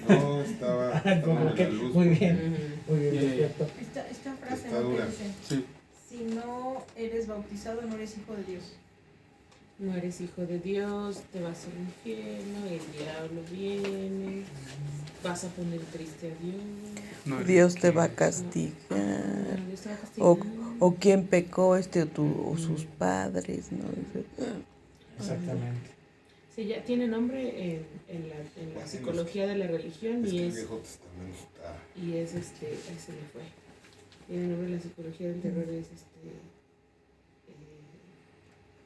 No, estaba Como que, en la luz. muy bien, perfecto. Esta frase Está no dura. te dice, Sí. si no eres bautizado no eres hijo de Dios. No eres hijo de Dios, te vas al infierno, el diablo viene, vas a poner triste a Dios. No eres Dios te quien va a eres. castigar. Dios te va a castigar. O quién pecó, o sus padres, ¿no? Exactamente. Sí, ya tiene nombre en la psicología de la religión Es que y el es Viejo Testamento está. y es ahí se le fue. Tiene nombre en la psicología del terror es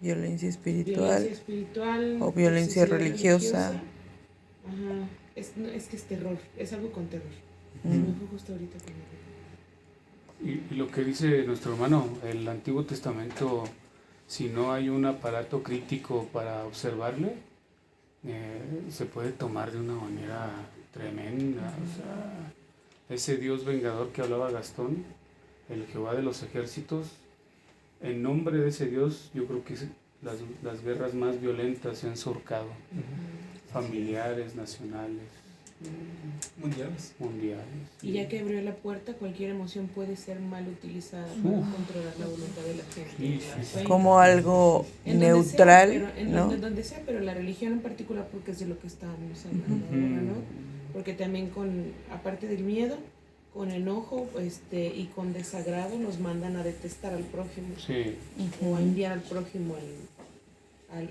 Violencia espiritual. violencia espiritual o violencia toxicidad religiosa. Ajá. Es que es terror, es algo con terror. Se me fue justo ahorita con Y lo que dice nuestro hermano, el Antiguo Testamento, si no hay un aparato crítico para observarle, se puede tomar de una manera tremenda. O sea, ese Dios vengador que hablaba Gastón, el Jehová de los ejércitos, en nombre de ese Dios, yo creo que las guerras más violentas se han surcado, familiares, nacionales, Mundiales. mundiales. Y ya que abrió la puerta, cualquier emoción puede ser mal utilizada para controlar la voluntad de la gente. Sí, sí, sí. Oye, Como algo en donde neutral, sea, pero ¿no? en donde sea, pero la religión en particular, porque es de lo que estábamos hablando Ujú. ahora, ¿no? Porque también aparte del miedo, con enojo y con desagrado nos mandan a detestar al prójimo Sí, o a enviar al prójimo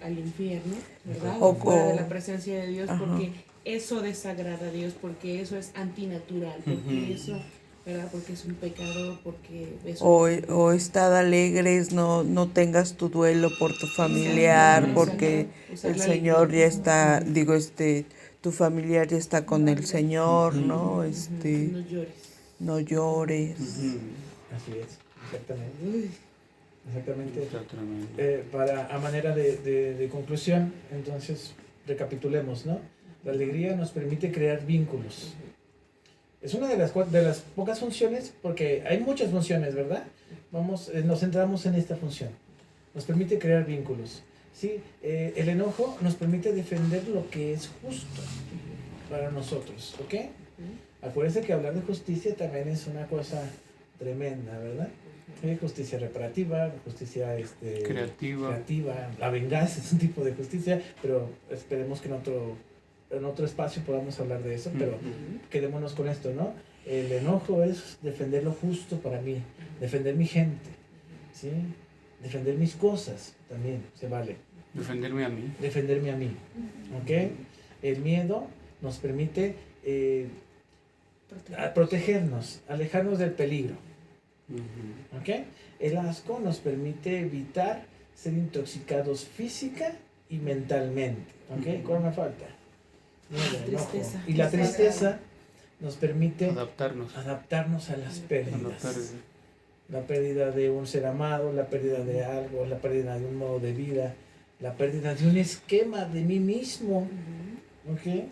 al infierno, ¿verdad? O O fuera de con- la presencia de Dios, Ajá. porque eso desagrada a Dios, porque eso es antinatural, porque Ujú. eso, ¿verdad? Porque es un pecado, porque eso... O estad alegres, no tengas tu duelo por tu familiar, Exacto, porque usar el la Señor alegría. ya está, digo, tu familiar ya está con el Señor, ¿no? No llores. No llores. ujú, Así es, exactamente. Exactamente. está tremendo. A manera de conclusión, entonces recapitulemos, ¿no? La alegría nos permite crear vínculos. Es una de las pocas funciones, porque hay muchas funciones, ¿verdad? Nos centramos en esta función. Nos permite crear vínculos. ¿Sí? El enojo nos permite defender lo que es justo para nosotros, ¿ok? Acuérdense que hablar de justicia también es una cosa tremenda, ¿verdad? Hay justicia reparativa, justicia Creativa. la venganza es un tipo de justicia, pero esperemos que en otro espacio podamos hablar de eso, pero Ujú. quedémonos con esto, ¿no? El enojo es defender lo justo para mí, defender mi gente, ¿sí? Defender mis cosas también, se vale. Defenderme a mí. Defenderme a mí, ¿ok? El miedo nos permite protegernos, alejarnos del peligro, Ujú. ¿ok? El asco nos permite evitar ser intoxicados física y mentalmente, ¿ok? ¿Cuál me falta? Miedo, enojo. Tristeza. Y la tristeza nos permite Adaptarnos. adaptarnos a las pérdidas. Adaptar. La pérdida de un ser amado, la pérdida de algo, la pérdida de un modo de vida, la pérdida de un esquema de mí mismo, ¿ok?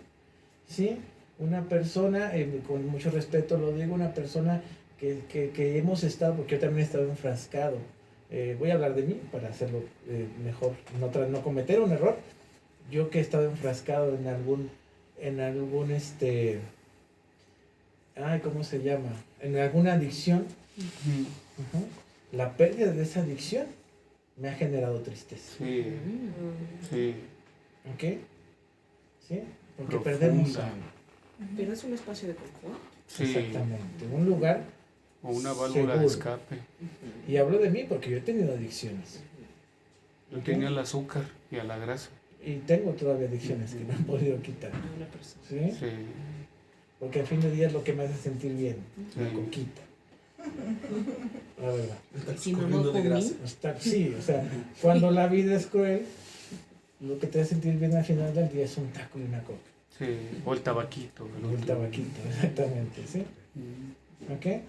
¿Sí? Una persona, con mucho respeto lo digo, una persona que hemos estado, porque yo también he estado enfrascado. Voy a hablar de mí para hacerlo mejor, no cometer un error. Yo que he estado enfrascado en algún ¿cómo se llama? En alguna adicción. Ujú. Ujú. La pérdida de esa adicción me ha generado tristeza. Sí, sí. ¿Ok? ¿Sí? Porque Profunda. perdemos algo. Pero es un espacio de confort. Sí. Exactamente. Un lugar. O una válvula seguro. de escape. Y hablo de mí porque yo he tenido adicciones. Yo tenía al azúcar y a la grasa. Y tengo todavía adicciones que no he podido quitar. A una persona. ¿Sí? Sí. Porque al fin de día es lo que me hace sentir bien. La Sí. coquita. La verdad. Si no, Corriendo no de comí. grasa. Sí, o sea, cuando la vida es cruel, lo que te hace sentir bien al final del día es un taco y una coca. Sí. O el tabaquito. El tabaquito, exactamente, ¿sí? Mm. ¿Ok?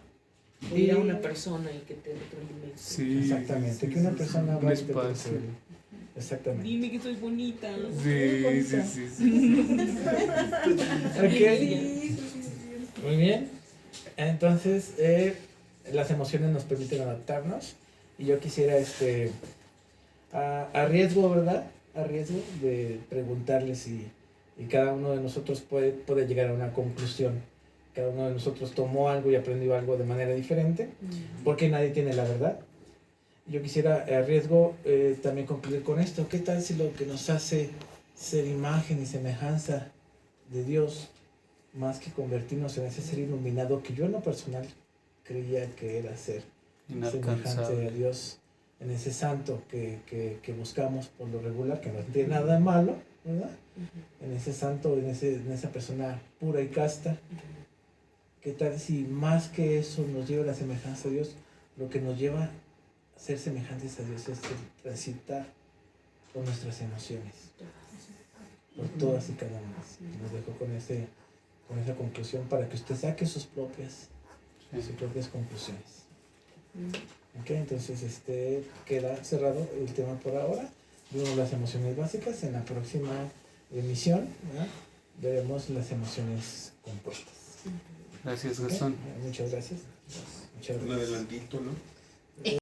O ir a una persona y que te retroalimente. Sí. Exactamente, sí, que una sí, persona sí. va Un y te espacio. percibe. Exactamente. Dime que soy bonita. Sí, sí, sí, sí. Ok, muy bien. Entonces, las emociones nos permiten adaptarnos. Y yo quisiera, a riesgo, ¿verdad? A riesgo de preguntarles y cada uno de nosotros puede llegar a una conclusión. Cada uno de nosotros tomó algo y aprendió algo de manera diferente, porque nadie tiene la verdad. Yo quisiera, a riesgo, también concluir con esto. ¿Qué tal si lo que nos hace ser imagen y semejanza de Dios, más que convertirnos en ese ser iluminado que yo en lo personal creía que era ser semejante a Inalcanzable. Dios, en ese santo que buscamos por lo regular, que no tiene nada de malo, ¿verdad? En ese santo, en esa persona pura y casta. ¿Qué tal si más que eso nos lleva a la semejanza a Dios? Lo que nos lleva a ser semejantes a Dios es el transitar por nuestras emociones, por todas y cada una. Nos dejo con esa conclusión para que usted saque sus propias conclusiones. Ok, entonces queda cerrado el tema por ahora. Vimos las emociones básicas. En la próxima emisión, ¿verdad?, veremos las emociones compuestas. Gracias, Ok, Gastón. muchas gracias. Muchas Un gracias. adelantito, ¿no?